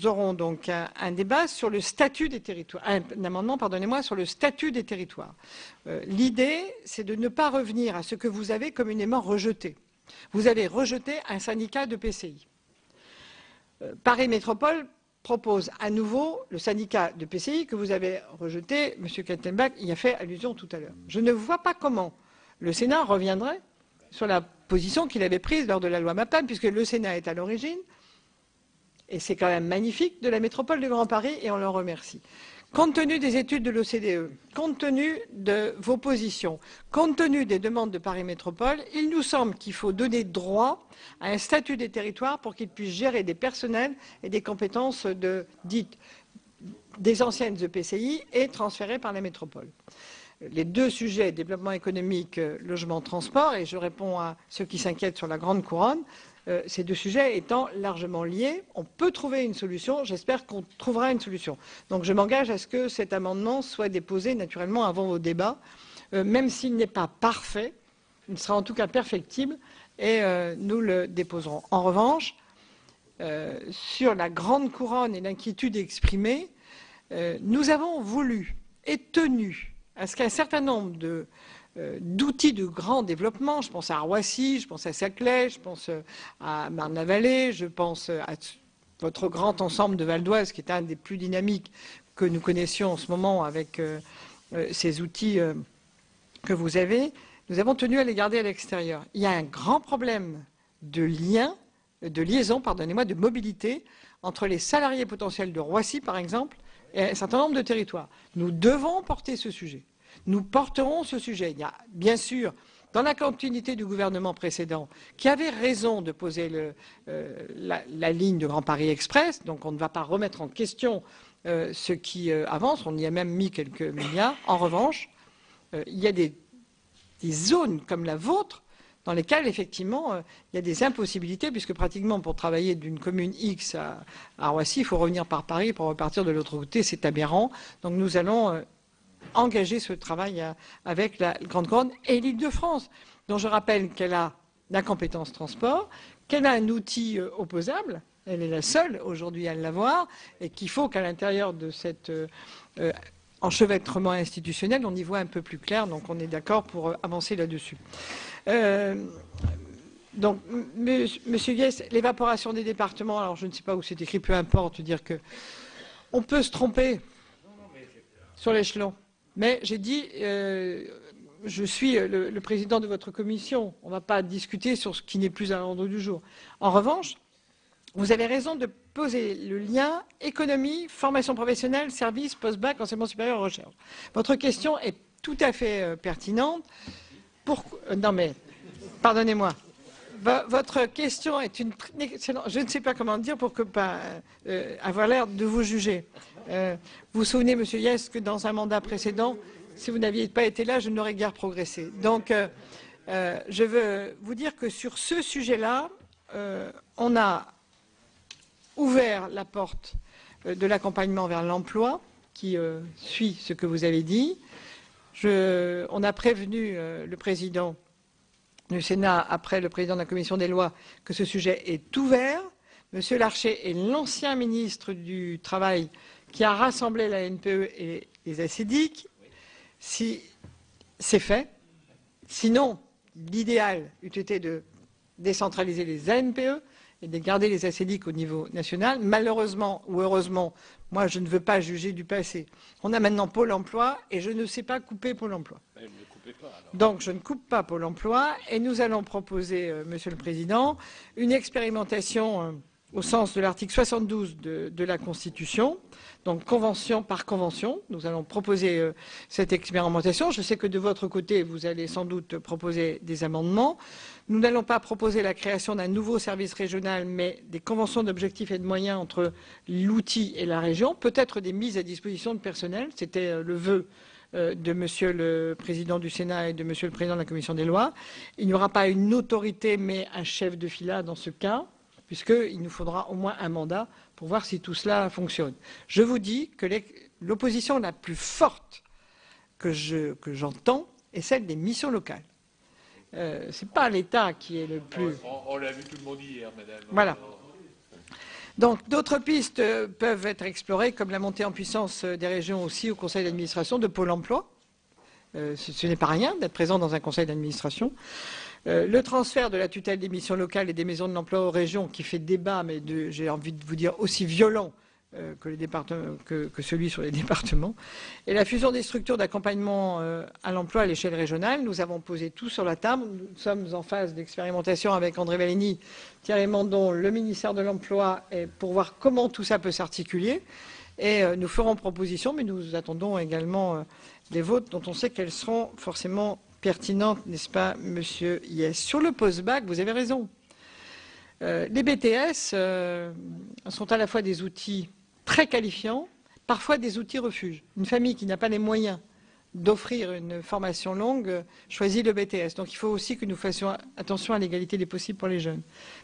aurons donc un débat sur le statut des territoires, un amendement, pardonnez-moi, sur le statut des territoires. L'idée, c'est de ne pas revenir à ce que vous avez communément rejeté. Vous avez rejeté un syndicat de PCI. Paris Métropole propose à nouveau le syndicat de PCI que vous avez rejeté. M. Kettenbach y a fait allusion tout à l'heure. Je ne vois pas comment le Sénat reviendrait sur la position qu'il avait prise lors de la loi MAPTAM, puisque le Sénat est à l'origine. Et c'est quand même magnifique, de la métropole du Grand Paris, et on leur remercie. Compte tenu des études de l'OCDE, compte tenu de vos positions, compte tenu des demandes de Paris Métropole, il nous semble qu'il faut donner droit à un statut des territoires pour qu'ils puissent gérer des personnels et des compétences dites des anciennes EPCI et transférées par la métropole. Les deux sujets, développement économique, logement, transport, et je réponds à ceux qui s'inquiètent sur la Grande Couronne, ces deux sujets étant largement liés, on peut trouver une solution. J'espère qu'on trouvera une solution. Donc je m'engage à ce que cet amendement soit déposé naturellement avant vos débats, même s'il n'est pas parfait, il sera en tout cas perfectible et nous le déposerons. En revanche, sur la Grande Couronne et l'inquiétude exprimée, nous avons voulu et tenu à ce qu'un certain nombre d'outils de grand développement, je pense à Roissy, je pense à Saclay, je pense à Marne-la-Vallée, je pense à votre grand ensemble de Val d'Oise, qui est un des plus dynamiques que nous connaissions en ce moment avec ces outils que vous avez, nous avons tenu à les garder à l'extérieur. Il y a un grand problème de liaison, pardonnez-moi, de mobilité entre les salariés potentiels de Roissy, par exemple, et un certain nombre de territoires. Nous devons porter ce sujet. Nous porterons ce sujet. Il y a bien sûr, dans la continuité du gouvernement précédent, qui avait raison de poser la ligne de Grand Paris Express, donc on ne va pas remettre en question ce qui avance, on y a même mis quelques milliards. En revanche, il y a des zones comme la vôtre dans lesquelles, effectivement, il y a des impossibilités, puisque pratiquement, pour travailler d'une commune X à Roissy, il faut revenir par Paris pour repartir de l'autre côté. C'est aberrant. Donc nous allons engager ce travail avec la Grande Couronne et l'Île-de-France, dont je rappelle qu'elle a la compétence transport, qu'elle a un outil opposable, elle est la seule aujourd'hui à l'avoir, et qu'il faut qu'à l'intérieur de cette enchevêtrement institutionnel, on y voit un peu plus clair, donc on est d'accord pour avancer là-dessus. Donc, Monsieur Hyest, l'évaporation des départements, alors je ne sais pas où c'est écrit, peu importe, dire que on peut se tromper sur l'échelon. Mais j'ai dit, je suis le président de votre commission, on ne va pas discuter sur ce qui n'est plus à l'ordre du jour. En revanche, vous avez raison de poser le lien économie, formation professionnelle, service, post-bac, enseignement supérieur, recherche. Votre question est tout à fait pertinente. Non mais, pardonnez-moi. Votre question est une... Je ne sais pas comment dire pour que pas avoir l'air de vous juger. Vous vous souvenez, Monsieur Hyest, que dans un mandat précédent, si vous n'aviez pas été là, je n'aurais guère progressé. Donc, je veux vous dire que sur ce sujet-là, on a ouvert la porte de l'accompagnement vers l'emploi, qui suit ce que vous avez dit. On a prévenu le président du Sénat, après le président de la Commission des lois, que ce sujet est ouvert. Monsieur Larcher est l'ancien ministre du Travail qui a rassemblé la NPE et les ACDIC. Si c'est fait, sinon, l'idéal eût été de décentraliser les ANPE et de garder les ACDIC au niveau national. Malheureusement ou heureusement, moi je ne veux pas juger du passé. On a maintenant Pôle emploi et je ne sais pas couper Pôle emploi. Donc je ne coupe pas Pôle emploi et nous allons proposer, Monsieur le Président, une expérimentation au sens de l'article 72 de la Constitution, donc convention par convention. Nous allons proposer cette expérimentation. Je sais que de votre côté, vous allez sans doute proposer des amendements. Nous n'allons pas proposer la création d'un nouveau service régional, mais des conventions d'objectifs et de moyens entre l'outil et la région, peut-être des mises à disposition de personnel. C'était le vœu de Monsieur le Président du Sénat et de Monsieur le Président de la Commission des lois. Il n'y aura pas une autorité, mais un chef de fila dans ce cas, puisqu'il nous faudra au moins un mandat pour voir si tout cela fonctionne. Je vous dis que l'opposition la plus forte que j'entends est celle des missions locales. Ce n'est pas l'État qui est le plus... On l'a vu tout le monde hier, madame. Voilà. Donc d'autres pistes peuvent être explorées, comme la montée en puissance des régions aussi au conseil d'administration de Pôle emploi. Ce n'est pas rien d'être présent dans un conseil d'administration. Le transfert de la tutelle des missions locales et des maisons de l'emploi aux régions, qui fait débat, mais j'ai envie de vous dire aussi violent que celui sur les départements. Et la fusion des structures d'accompagnement à l'emploi à l'échelle régionale. Nous avons posé tout sur la table. Nous sommes en phase d'expérimentation avec André Vallini, Thierry Mandon, le ministère de l'Emploi, pour voir comment tout ça peut s'articuler. Et nous ferons proposition, mais nous attendons également les vôtres, dont on sait qu'elles seront forcément pertinentes, n'est-ce pas, Monsieur Hyest. Sur le post-bac, vous avez raison. Les BTS sont à la fois des outils très qualifiants, parfois des outils refuges. Une famille qui n'a pas les moyens d'offrir une formation longue choisit le BTS. Donc il faut aussi que nous fassions attention à l'égalité des possibles pour les jeunes.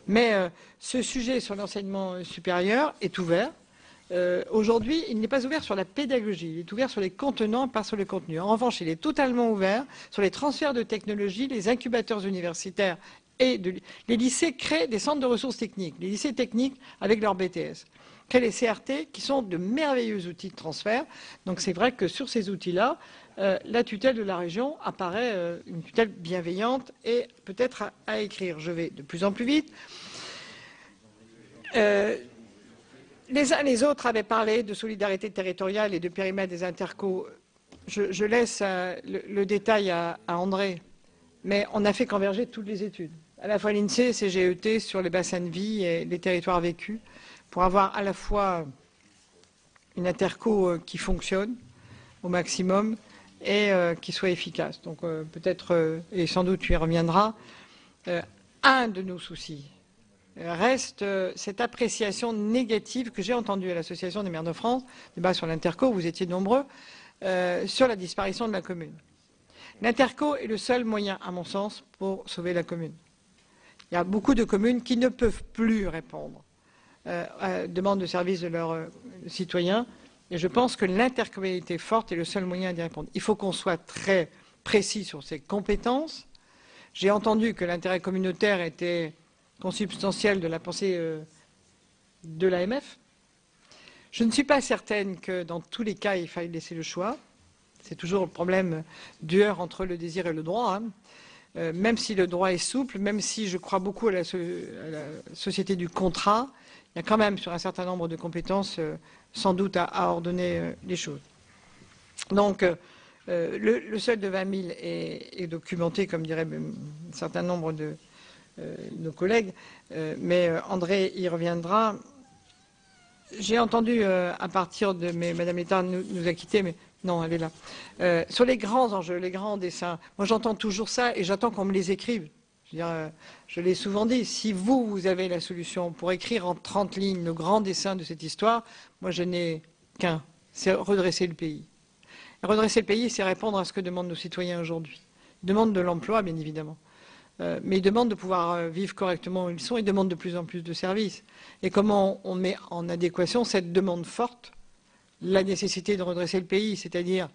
Mais ce sujet sur l'enseignement supérieur est ouvert. Aujourd'hui, il n'est pas ouvert sur la pédagogie, il est ouvert sur les contenants, pas sur les contenus. En revanche, il est totalement ouvert sur les transferts de technologie, les incubateurs universitaires et les lycées créent des centres de ressources techniques, les lycées techniques avec leur BTS. Créent les CRT qui sont de merveilleux outils de transfert. Donc c'est vrai que sur ces outils-là, la tutelle de la région apparaît une tutelle bienveillante et peut-être à écrire. Je vais de plus en plus vite. Les uns et les autres avaient parlé de solidarité territoriale et de périmètre des intercos. Je laisse le détail à André, mais on n'a fait converger toutes les études, à la fois l'INSEE, CGET, sur les bassins de vie et les territoires vécus, pour avoir à la fois une interco qui fonctionne au maximum et qui soit efficace. Donc peut-être, et sans doute tu y reviendras, un de nos soucis reste cette appréciation négative que j'ai entendue à l'Association des maires de France, débat sur l'interco, vous étiez nombreux, sur la disparition de la commune. L'interco est le seul moyen, à mon sens, pour sauver la commune. Il y a beaucoup de communes qui ne peuvent plus répondre à demande de services de leurs citoyens, et je pense que l'intercommunalité forte est le seul moyen d'y répondre. Il faut qu'on soit très précis sur ses compétences. J'ai entendu que l'intérêt communautaire était consubstantiel de la pensée de l'AMF. Je ne suis pas certaine que dans tous les cas, il faille laisser le choix. C'est toujours le problème du heurt entre le désir et le droit. Même si le droit est souple, même si je crois beaucoup à la société du contrat, il y a quand même sur un certain nombre de compétences sans doute à ordonner les choses. Donc, le seuil de 20 000 est documenté, comme dirait un certain nombre de nos collègues, mais André y reviendra. J'ai entendu à partir de... Mais Madame Létard nous a quittés, mais non, elle est là. Sur les grands enjeux, les grands dessins, moi j'entends toujours ça et j'attends qu'on me les écrive. Je l'ai souvent dit, si vous avez la solution pour écrire en 30 lignes le grand dessin de cette histoire, moi je n'ai qu'un, c'est redresser le pays. Et redresser le pays, c'est répondre à ce que demandent nos citoyens aujourd'hui. Ils demandent de l'emploi, bien évidemment. Mais ils demandent de pouvoir vivre correctement où ils sont, ils demandent de plus en plus de services. Et comment on met en adéquation cette demande forte, la nécessité de redresser le pays, c'est-à-dire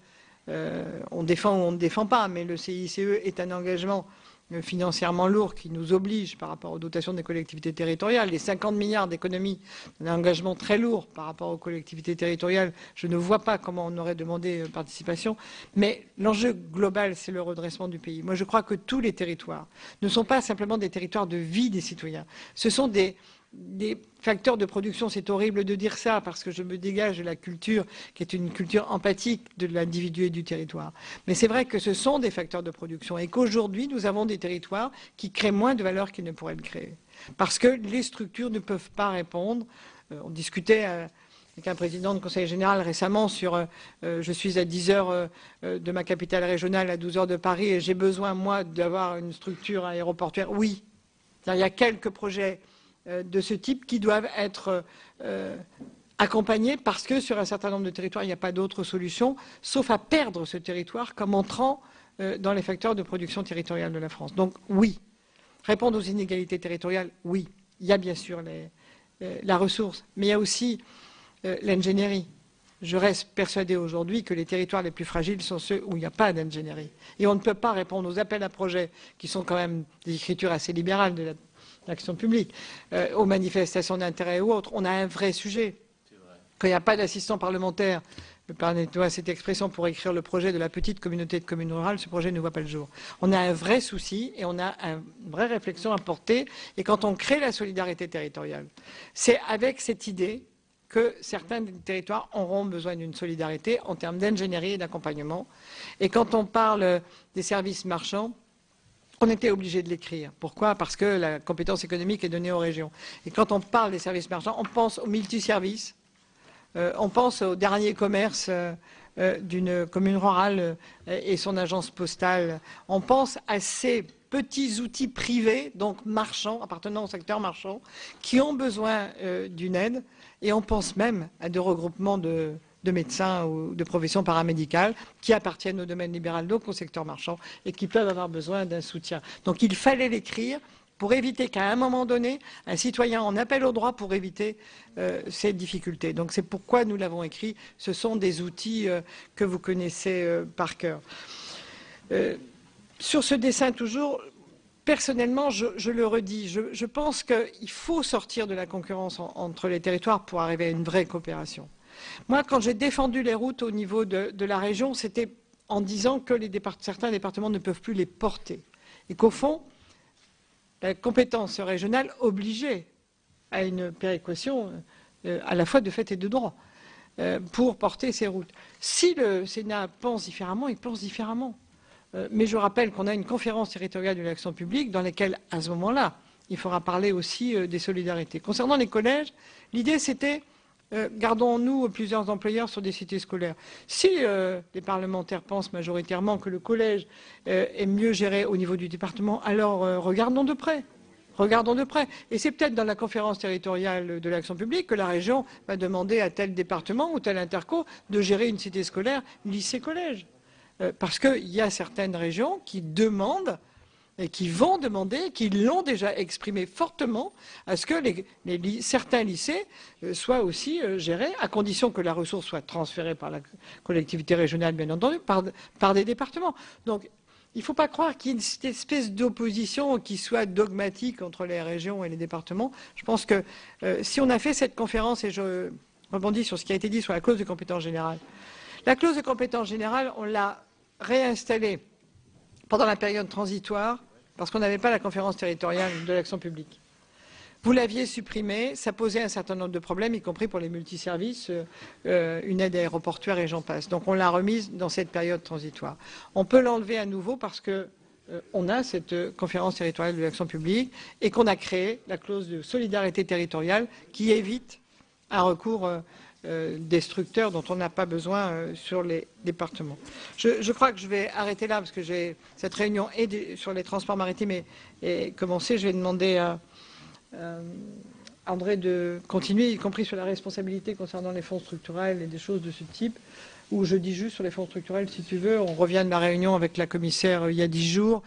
on défend ou on ne défend pas, mais le CICE est un engagement financièrement lourd qui nous oblige par rapport aux dotations des collectivités territoriales. Les 50 milliards d'économies, un engagement très lourd par rapport aux collectivités territoriales. Je ne vois pas comment on aurait demandé participation. Mais l'enjeu global, c'est le redressement du pays. Moi, je crois que tous les territoires ne sont pas simplement des territoires de vie des citoyens. Ce sont des facteurs de production. C'est horrible de dire ça parce que je me dégage de la culture qui est une culture empathique de l'individu et du territoire. Mais c'est vrai que ce sont des facteurs de production et qu'aujourd'hui, nous avons des territoires qui créent moins de valeur qu'ils ne pourraient le créer. Parce que les structures ne peuvent pas répondre. On discutait avec un président de conseil général récemment sur je suis à 10 heures de ma capitale régionale, à 12 heures de Paris et j'ai besoin, moi, d'avoir une structure aéroportuaire. Oui, il y a quelques projets de ce type qui doivent être accompagnés parce que sur un certain nombre de territoires, il n'y a pas d'autre solution, sauf à perdre ce territoire comme entrant dans les facteurs de production territoriale de la France. Donc oui, répondre aux inégalités territoriales, oui. Il y a bien sûr la ressource, mais il y a aussi l'ingénierie. Je reste persuadé aujourd'hui que les territoires les plus fragiles sont ceux où il n'y a pas d'ingénierie. Et on ne peut pas répondre aux appels à projets, qui sont quand même des écritures assez libérales de l'action publique, aux manifestations d'intérêt ou autres. On a un vrai sujet. Quand il n'y a pas d'assistant parlementaire, permettez-moi cette expression, pour écrire le projet de la petite communauté de communes rurales, ce projet ne voit pas le jour. On a un vrai souci et on a une vraie réflexion à porter. Et quand on crée la solidarité territoriale, c'est avec cette idée que certains territoires auront besoin d'une solidarité en termes d'ingénierie et d'accompagnement. Et quand on parle des services marchands, on était obligé de l'écrire. Pourquoi? Parce que la compétence économique est donnée aux régions. Et quand on parle des services marchands, on pense aux multiservices, on pense au dernier commerce d'une commune rurale et son agence postale. On pense à ces petits outils privés, donc marchands, appartenant au secteur marchand, qui ont besoin d'une aide. Et on pense même à des regroupements de médecins ou de professions paramédicales qui appartiennent au domaine libéral, donc au secteur marchand, et qui peuvent avoir besoin d'un soutien. Donc il fallait l'écrire pour éviter qu'à un moment donné, un citoyen en appelle au droit pour éviter ces difficultés. Donc c'est pourquoi nous l'avons écrit. Ce sont des outils que vous connaissez par cœur. Sur ce dessin toujours, personnellement, je le redis, je pense qu'il faut sortir de la concurrence entre les territoires pour arriver à une vraie coopération. Moi, quand j'ai défendu les routes au niveau de la région, c'était en disant que certains départements ne peuvent plus les porter. Et qu'au fond, la compétence régionale obligeait à une péréquation à la fois de fait et de droit pour porter ces routes. Si le Sénat pense différemment, il pense différemment. Mais je rappelle qu'on a une conférence territoriale de l'action publique dans laquelle, à ce moment-là, il faudra parler aussi des solidarités. Concernant les collèges, l'idée c'était gardons-nous plusieurs employeurs sur des cités scolaires. Si les parlementaires pensent majoritairement que le collège est mieux géré au niveau du département, alors regardons de près. Regardons de près. Et c'est peut-être dans la conférence territoriale de l'action publique que la région va demander à tel département ou tel interco de gérer une cité scolaire, lycée-collège. Parce qu'il y a certaines régions qui demandent et qui vont demander, qui l'ont déjà exprimé fortement, à ce que certains lycées soient aussi gérés, à condition que la ressource soit transférée par la collectivité régionale, bien entendu, par des départements. Donc, il ne faut pas croire qu'il y ait une espèce d'opposition qui soit dogmatique entre les régions et les départements. Je pense que si on a fait cette conférence, et je rebondis sur ce qui a été dit sur la clause de compétence générale. La clause de compétence générale, on l'a réinstallée pendant la période transitoire parce qu'on n'avait pas la conférence territoriale de l'action publique. Vous l'aviez supprimée, ça posait un certain nombre de problèmes, y compris pour les multiservices, une aide aéroportuaire et j'en passe. Donc on l'a remise dans cette période transitoire. On peut l'enlever à nouveau parce que on a cette conférence territoriale de l'action publique et qu'on a créé la clause de solidarité territoriale qui évite un recours destructeur dont on n'a pas besoin sur les départements. Je crois que je vais arrêter là parce que cette réunion sur les transports maritimes est commencée. Je vais demander à André de continuer, y compris sur la responsabilité concernant les fonds structurels et des choses de ce type, où je dis juste sur les fonds structurels, si tu veux, on revient de la réunion avec la commissaire il y a 10 jours.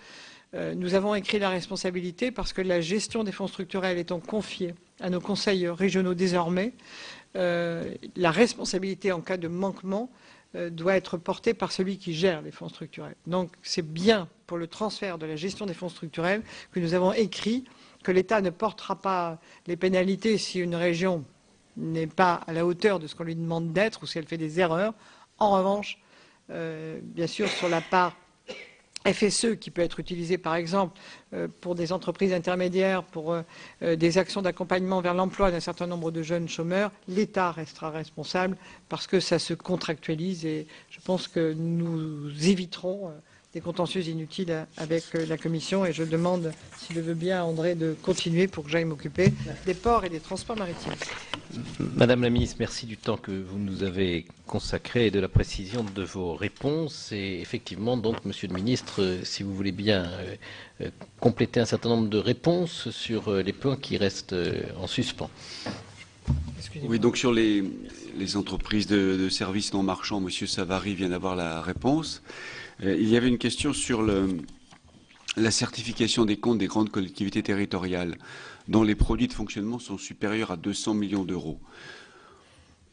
Nous avons écrit la responsabilité parce que la gestion des fonds structurels étant confiée à nos conseils régionaux désormais, la responsabilité en cas de manquement doit être portée par celui qui gère les fonds structurels. Donc c'est bien pour le transfert de la gestion des fonds structurels que nous avons écrit que l'État ne portera pas les pénalités si une région n'est pas à la hauteur de ce qu'on lui demande d'être ou si elle fait des erreurs. En revanche, bien sûr, sur la part FSE qui peut être utilisée par exemple pour des entreprises intermédiaires, pour des actions d'accompagnement vers l'emploi d'un certain nombre de jeunes chômeurs, l'État restera responsable parce que ça se contractualise et je pense que nous éviterons des contentieux inutiles avec la Commission et je demande, s'il le veut bien, André, de continuer pour que j'aille m'occuper des ports et des transports maritimes. Madame la ministre, merci du temps que vous nous avez consacré et de la précision de vos réponses. Et effectivement, donc, Monsieur le ministre, si vous voulez bien compléter un certain nombre de réponses sur les points qui restent en suspens. Oui, donc sur les entreprises de services non marchands, Monsieur Savary vient d'avoir la réponse. Il y avait une question sur la certification des comptes des grandes collectivités territoriales dont les produits de fonctionnement sont supérieurs à 200 millions d'euros.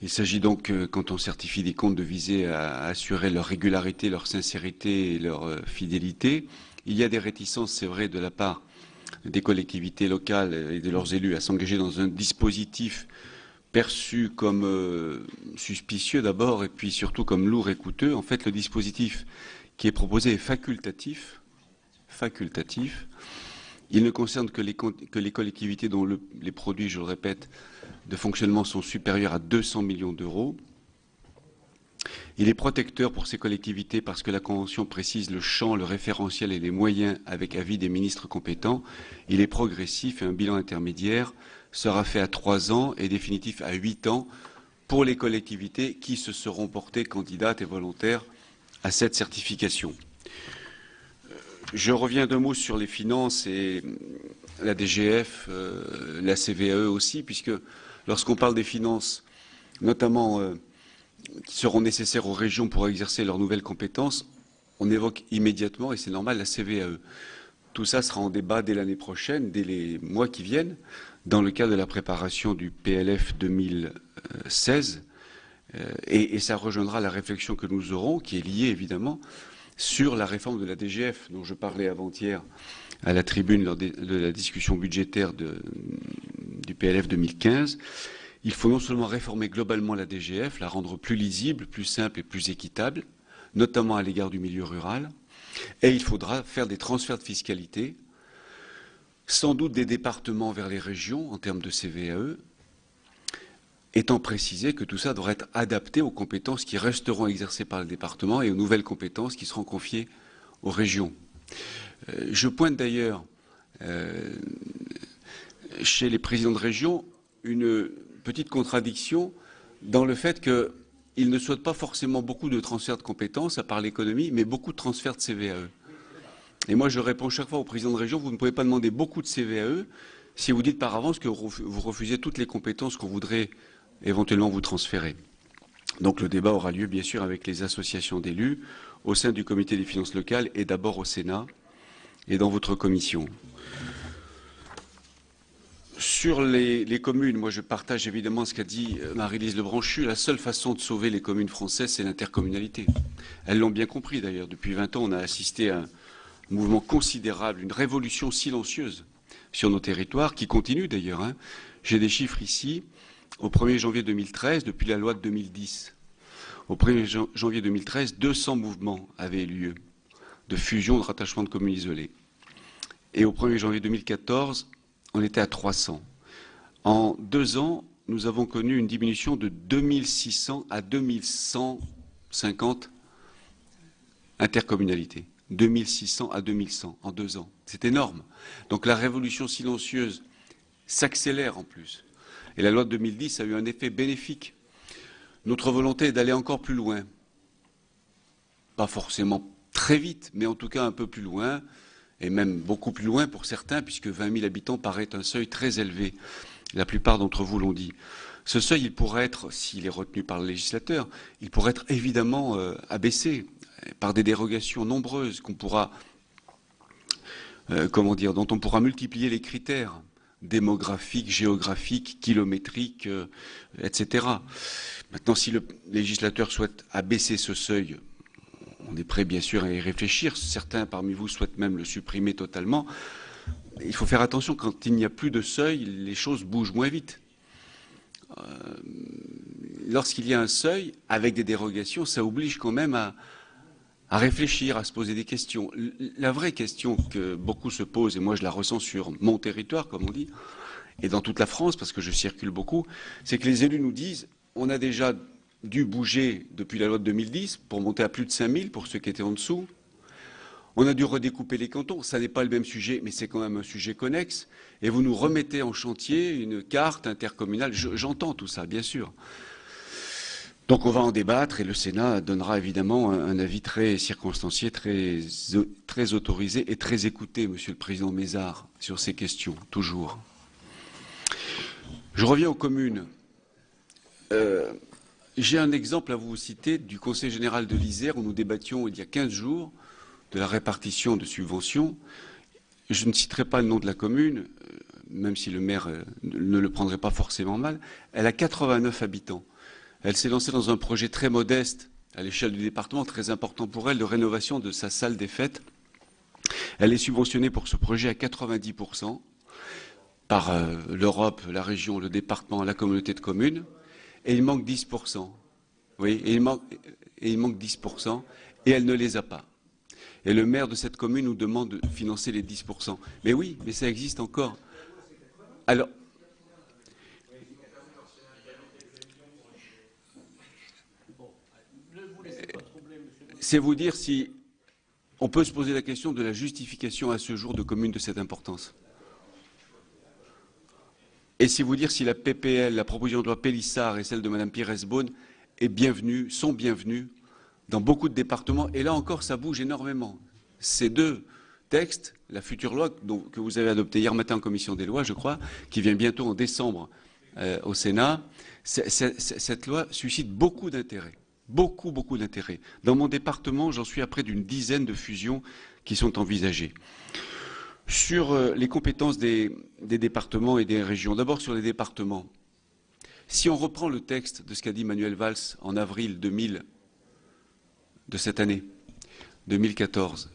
Il s'agit donc, quand on certifie des comptes, de viser à assurer leur régularité, leur sincérité et leur fidélité. Il y a des réticences, c'est vrai, de la part des collectivités locales et de leurs élus à s'engager dans un dispositif perçu comme suspicieux d'abord et puis surtout comme lourd et coûteux. En fait, le dispositif qui est proposé est facultatif. Il ne concerne que les collectivités dont les produits, je le répète, de fonctionnement sont supérieurs à 200 millions d'euros. Il est protecteur pour ces collectivités parce que la Convention précise le champ, le référentiel et les moyens avec avis des ministres compétents. Il est progressif et un bilan intermédiaire sera fait à 3 ans et définitif à 8 ans pour les collectivités qui se seront portées candidates et volontaires à cette certification. Je reviens d'un mot sur les finances et la DGF, la CVAE aussi, puisque lorsqu'on parle des finances, notamment qui seront nécessaires aux régions pour exercer leurs nouvelles compétences, on évoque immédiatement, et c'est normal, la CVAE. Tout ça sera en débat dès l'année prochaine, dès les mois qui viennent, dans le cadre de la préparation du PLF 2016. Et ça rejoindra la réflexion que nous aurons, qui est liée évidemment, sur la réforme de la DGF, dont je parlais avant-hier à la tribune lors de la discussion budgétaire du PLF 2015. Il faut non seulement réformer globalement la DGF, la rendre plus lisible, plus simple et plus équitable, notamment à l'égard du milieu rural, et il faudra faire des transferts de fiscalité, sans doute des départements vers les régions en termes de CVAE, étant précisé que tout ça devrait être adapté aux compétences qui resteront exercées par le département et aux nouvelles compétences qui seront confiées aux régions. Je pointe d'ailleurs chez les présidents de région une petite contradiction dans le fait qu'ils ne souhaitent pas forcément beaucoup de transferts de compétences, à part l'économie, mais beaucoup de transferts de CVAE. Et moi, je réponds chaque fois aux présidents de région, vous ne pouvez pas demander beaucoup de CVAE si vous dites par avance que vous refusez toutes les compétences qu'on voudrait éventuellement vous transférer. Donc le débat aura lieu bien sûr avec les associations d'élus, au sein du comité des finances locales et d'abord au Sénat et dans votre commission. Sur les communes, moi je partage évidemment ce qu'a dit Marie-Lise Lebranchu. La seule façon de sauver les communes françaises, c'est l'intercommunalité. Elles l'ont bien compris d'ailleurs. Depuis 20 ans, on a assisté à un mouvement considérable, une révolution silencieuse sur nos territoires, qui continue d'ailleurs. J'ai des chiffres ici. au 1er janvier 2013, depuis la loi de 2010. Au 1er janvier 2013, 200 mouvements avaient eu lieu de fusion, de rattachement de communes isolées. Et au 1er janvier 2014, on était à 300. En 2 ans, nous avons connu une diminution de 2600 à 2150 intercommunalités. 2600 à 2100 en 2 ans. C'est énorme. Donc la révolution silencieuse s'accélère en plus. Et la loi de 2010 a eu un effet bénéfique. Notre volonté est d'aller encore plus loin. Pas forcément très vite, mais en tout cas un peu plus loin, et même beaucoup plus loin pour certains, puisque 20 000 habitants paraît un seuil très élevé. La plupart d'entre vous l'ont dit. Ce seuil, il pourrait être, s'il est retenu par le législateur, il pourrait être évidemment abaissé par des dérogations nombreuses qu'on pourra, dont on pourra multiplier les critères démographiques, géographiques, kilométriques, etc. Maintenant, si le législateur souhaite abaisser ce seuil, on est prêt bien sûr à y réfléchir. Certains parmi vous souhaitent même le supprimer totalement. Il faut faire attention, quand il n'y a plus de seuil, les choses bougent moins vite. Lorsqu'il y a un seuil, avec des dérogations, ça oblige quand même à réfléchir, à se poser des questions. La vraie question que beaucoup se posent, et moi je la ressens sur mon territoire, comme on dit, et dans toute la France, parce que je circule beaucoup, c'est que les élus nous disent, on a déjà dû bouger depuis la loi de 2010 pour monter à plus de 5000 pour ceux qui étaient en dessous. On a dû redécouper les cantons. Ça n'est pas le même sujet, mais c'est quand même un sujet connexe. Et vous nous remettez en chantier une carte intercommunale. J'entends tout ça, bien sûr. Donc on va en débattre et le Sénat donnera évidemment un avis très circonstancié, très autorisé et très écouté, Monsieur le Président Mézard, sur ces questions, toujours. Je reviens aux communes. J'ai un exemple à vous citer du Conseil général de l'Isère où nous débattions il y a 15 jours de la répartition de subventions. Je ne citerai pas le nom de la commune, même si le maire ne le prendrait pas forcément mal. Elle a 89 habitants. Elle s'est lancée dans un projet très modeste à l'échelle du département, très important pour elle, de rénovation de sa salle des fêtes. Elle est subventionnée pour ce projet à 90% par l'Europe, la région, le département, la communauté de communes. Et il manque 10%. Oui, et il manque 10%, et elle ne les a pas. Et le maire de cette commune nous demande de financer les 10%. Mais oui, mais ça existe encore. Alors, c'est vous dire si on peut se poser la question de la justification à ce jour de communes de cette importance. Et c'est vous dire si la PPL, la proposition de loi Pélissard et celle de Mme Pires-Beaune sont bienvenues dans beaucoup de départements. Et là encore, ça bouge énormément. Ces 2 textes, la future loi que vous avez adoptée hier matin en commission des lois, je crois, qui vient bientôt en décembre au Sénat, cette loi suscite beaucoup d'intérêt. Beaucoup d'intérêt. Dans mon département, j'en suis à près d'une dizaine de fusions qui sont envisagées. Sur les compétences des départements et des régions. D'abord sur les départements. Si on reprend le texte de ce qu'a dit Manuel Valls en avril 2000 de cette année, 2014,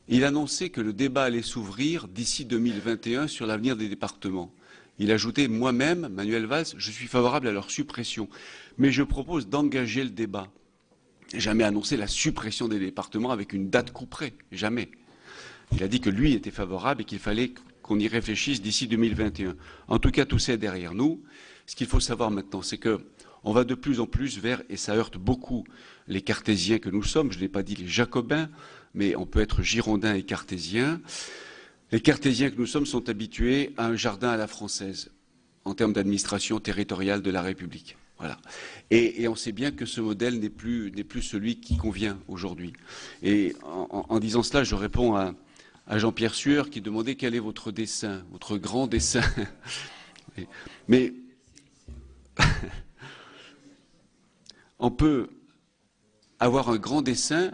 il annonçait que le débat allait s'ouvrir d'ici 2021 sur l'avenir des départements. Il ajoutait, moi-même, Manuel Valls, je suis favorable à leur suppression, mais je propose d'engager le débat. Jamais annoncé la suppression des départements avec une date couperet, jamais. Il a dit que lui était favorable et qu'il fallait qu'on y réfléchisse d'ici 2021. En tout cas, tout ça est derrière nous. Ce qu'il faut savoir maintenant, c'est qu'on va de plus en plus vers, et ça heurte beaucoup les cartésiens que nous sommes, je n'ai pas dit les jacobins, mais on peut être girondins et cartésiens. Les cartésiens que nous sommes sont habitués à un jardin à la française, en termes d'administration territoriale de la République. Voilà. Et on sait bien que ce modèle n'est plus celui qui convient aujourd'hui. Et en disant cela, je réponds à Jean-Pierre Sueur qui demandait quel est votre dessein, votre grand dessein. Mais on peut avoir un grand dessein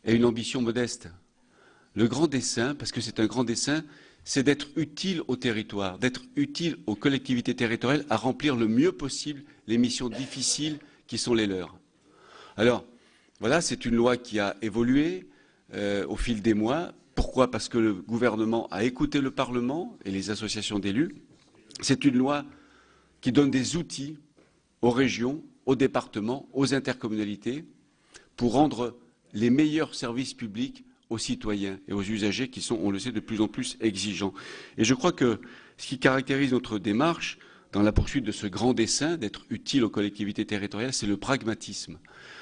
et une ambition modeste. Le grand dessein, parce que c'est un grand dessein, c'est d'être utile au territoire, d'être utile aux collectivités territoriales à remplir le mieux possible les missions difficiles qui sont les leurs. Alors, voilà, c'est une loi qui a évolué au fil des mois. Pourquoi? Parce que le gouvernement a écouté le Parlement et les associations d'élus. C'est une loi qui donne des outils aux régions, aux départements, aux intercommunalités pour rendre les meilleurs services publics aux citoyens et aux usagers qui sont, on le sait, de plus en plus exigeants. Et je crois que ce qui caractérise notre démarche dans la poursuite de ce grand dessein d'être utile aux collectivités territoriales, c'est le pragmatisme.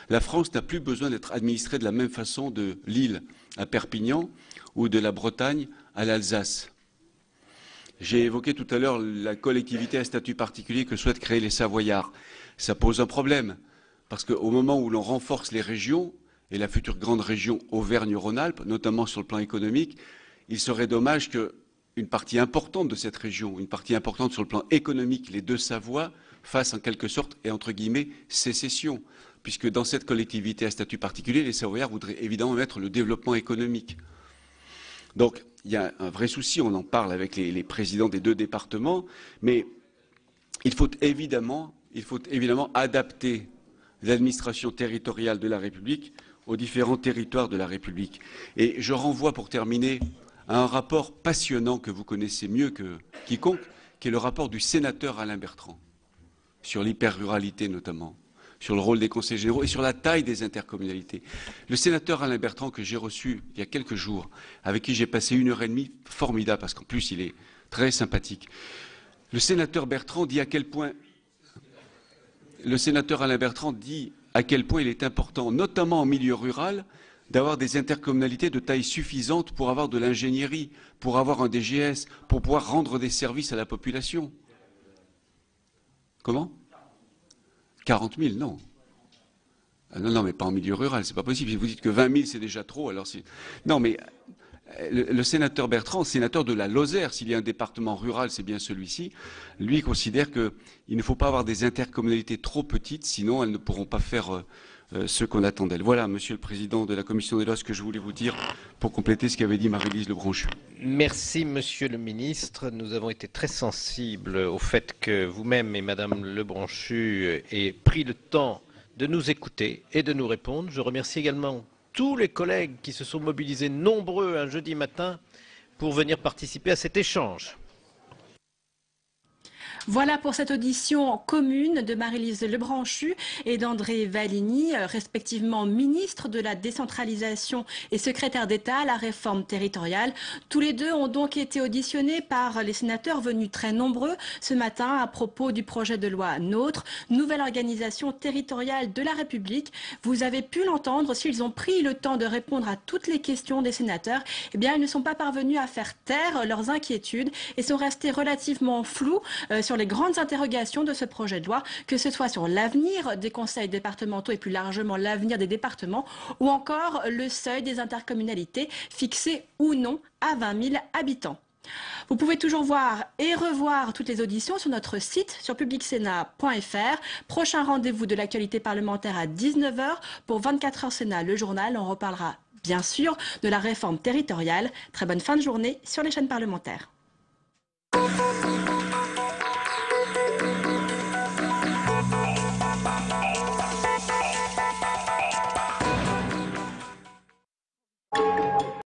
La France n'a plus besoin d'être administrée de la même façon de Lille à Perpignan ou de la Bretagne à l'Alsace. J'ai évoqué tout à l'heure la collectivité à statut particulier que souhaitent créer les Savoyards. Ça pose un problème, parce qu'au moment où l'on renforce les régions, et la future grande région Auvergne-Rhône-Alpes, notamment sur le plan économique, il serait dommage qu'une partie importante de cette région, une partie importante sur le plan économique, les deux Savoies, fasse en quelque sorte, et entre guillemets, sécession. Puisque dans cette collectivité à statut particulier, les Savoyards voudraient évidemment mettre le développement économique. Donc, il y a un vrai souci, on en parle avec les présidents des deux départements, mais il faut évidemment adapter l'administration territoriale de la République aux différents territoires de la République. Et je renvoie pour terminer à un rapport passionnant que vous connaissez mieux que quiconque, qui est le rapport du sénateur Alain Bertrand, sur l'hyper-ruralité notamment, sur le rôle des conseils généraux et sur la taille des intercommunalités. Le sénateur Alain Bertrand, que j'ai reçu il y a quelques jours, avec qui j'ai passé 1h30 formidable, parce qu'en plus il est très sympathique. Le sénateur Bertrand dit à quel point le sénateur Alain Bertrand dit à quel point il est important, notamment en milieu rural, d'avoir des intercommunalités de taille suffisante pour avoir de l'ingénierie, pour avoir un DGS, pour pouvoir rendre des services à la population. Comment 40 000, non. Ah non, mais pas en milieu rural, c'est pas possible. Si vous dites que 20 000, c'est déjà trop, alors c'est... Non, mais le sénateur Bertrand, sénateur de la Lozère, s'il y a un département rural, c'est bien celui-ci, lui considère qu'il ne faut pas avoir des intercommunalités trop petites, sinon elles ne pourront pas faire ce qu'on attend d'elles. Voilà, Monsieur le Président de la Commission des lois, ce que je voulais vous dire pour compléter ce qu'avait dit Marie-Lise Lebranchu. Merci, Monsieur le Ministre. Nous avons été très sensibles au fait que vous-même et Madame Lebranchu aient pris le temps de nous écouter et de nous répondre. Je remercie également tous les collègues qui se sont mobilisés nombreux un jeudi matin pour venir participer à cet échange. Voilà pour cette audition commune de Marie-Lise Lebranchu et d'André Valigny, respectivement ministre de la décentralisation et secrétaire d'État à la réforme territoriale. Tous les deux ont donc été auditionnés par les sénateurs venus très nombreux ce matin à propos du projet de loi NOTRe, nouvelle organisation territoriale de la République. Vous avez pu l'entendre, s'ils ont pris le temps de répondre à toutes les questions des sénateurs, eh bien, ils ne sont pas parvenus à faire taire leurs inquiétudes et sont restés relativement flous sur les grandes interrogations de ce projet de loi, que ce soit sur l'avenir des conseils départementaux et plus largement l'avenir des départements, ou encore le seuil des intercommunalités fixé ou non à 20 000 habitants. Vous pouvez toujours voir et revoir toutes les auditions sur notre site sur publicsénat.fr. Prochain rendez-vous de l'actualité parlementaire à 19 h pour 24 heures Sénat, le journal. On reparlera bien sûr de la réforme territoriale. Très bonne fin de journée sur les chaînes parlementaires.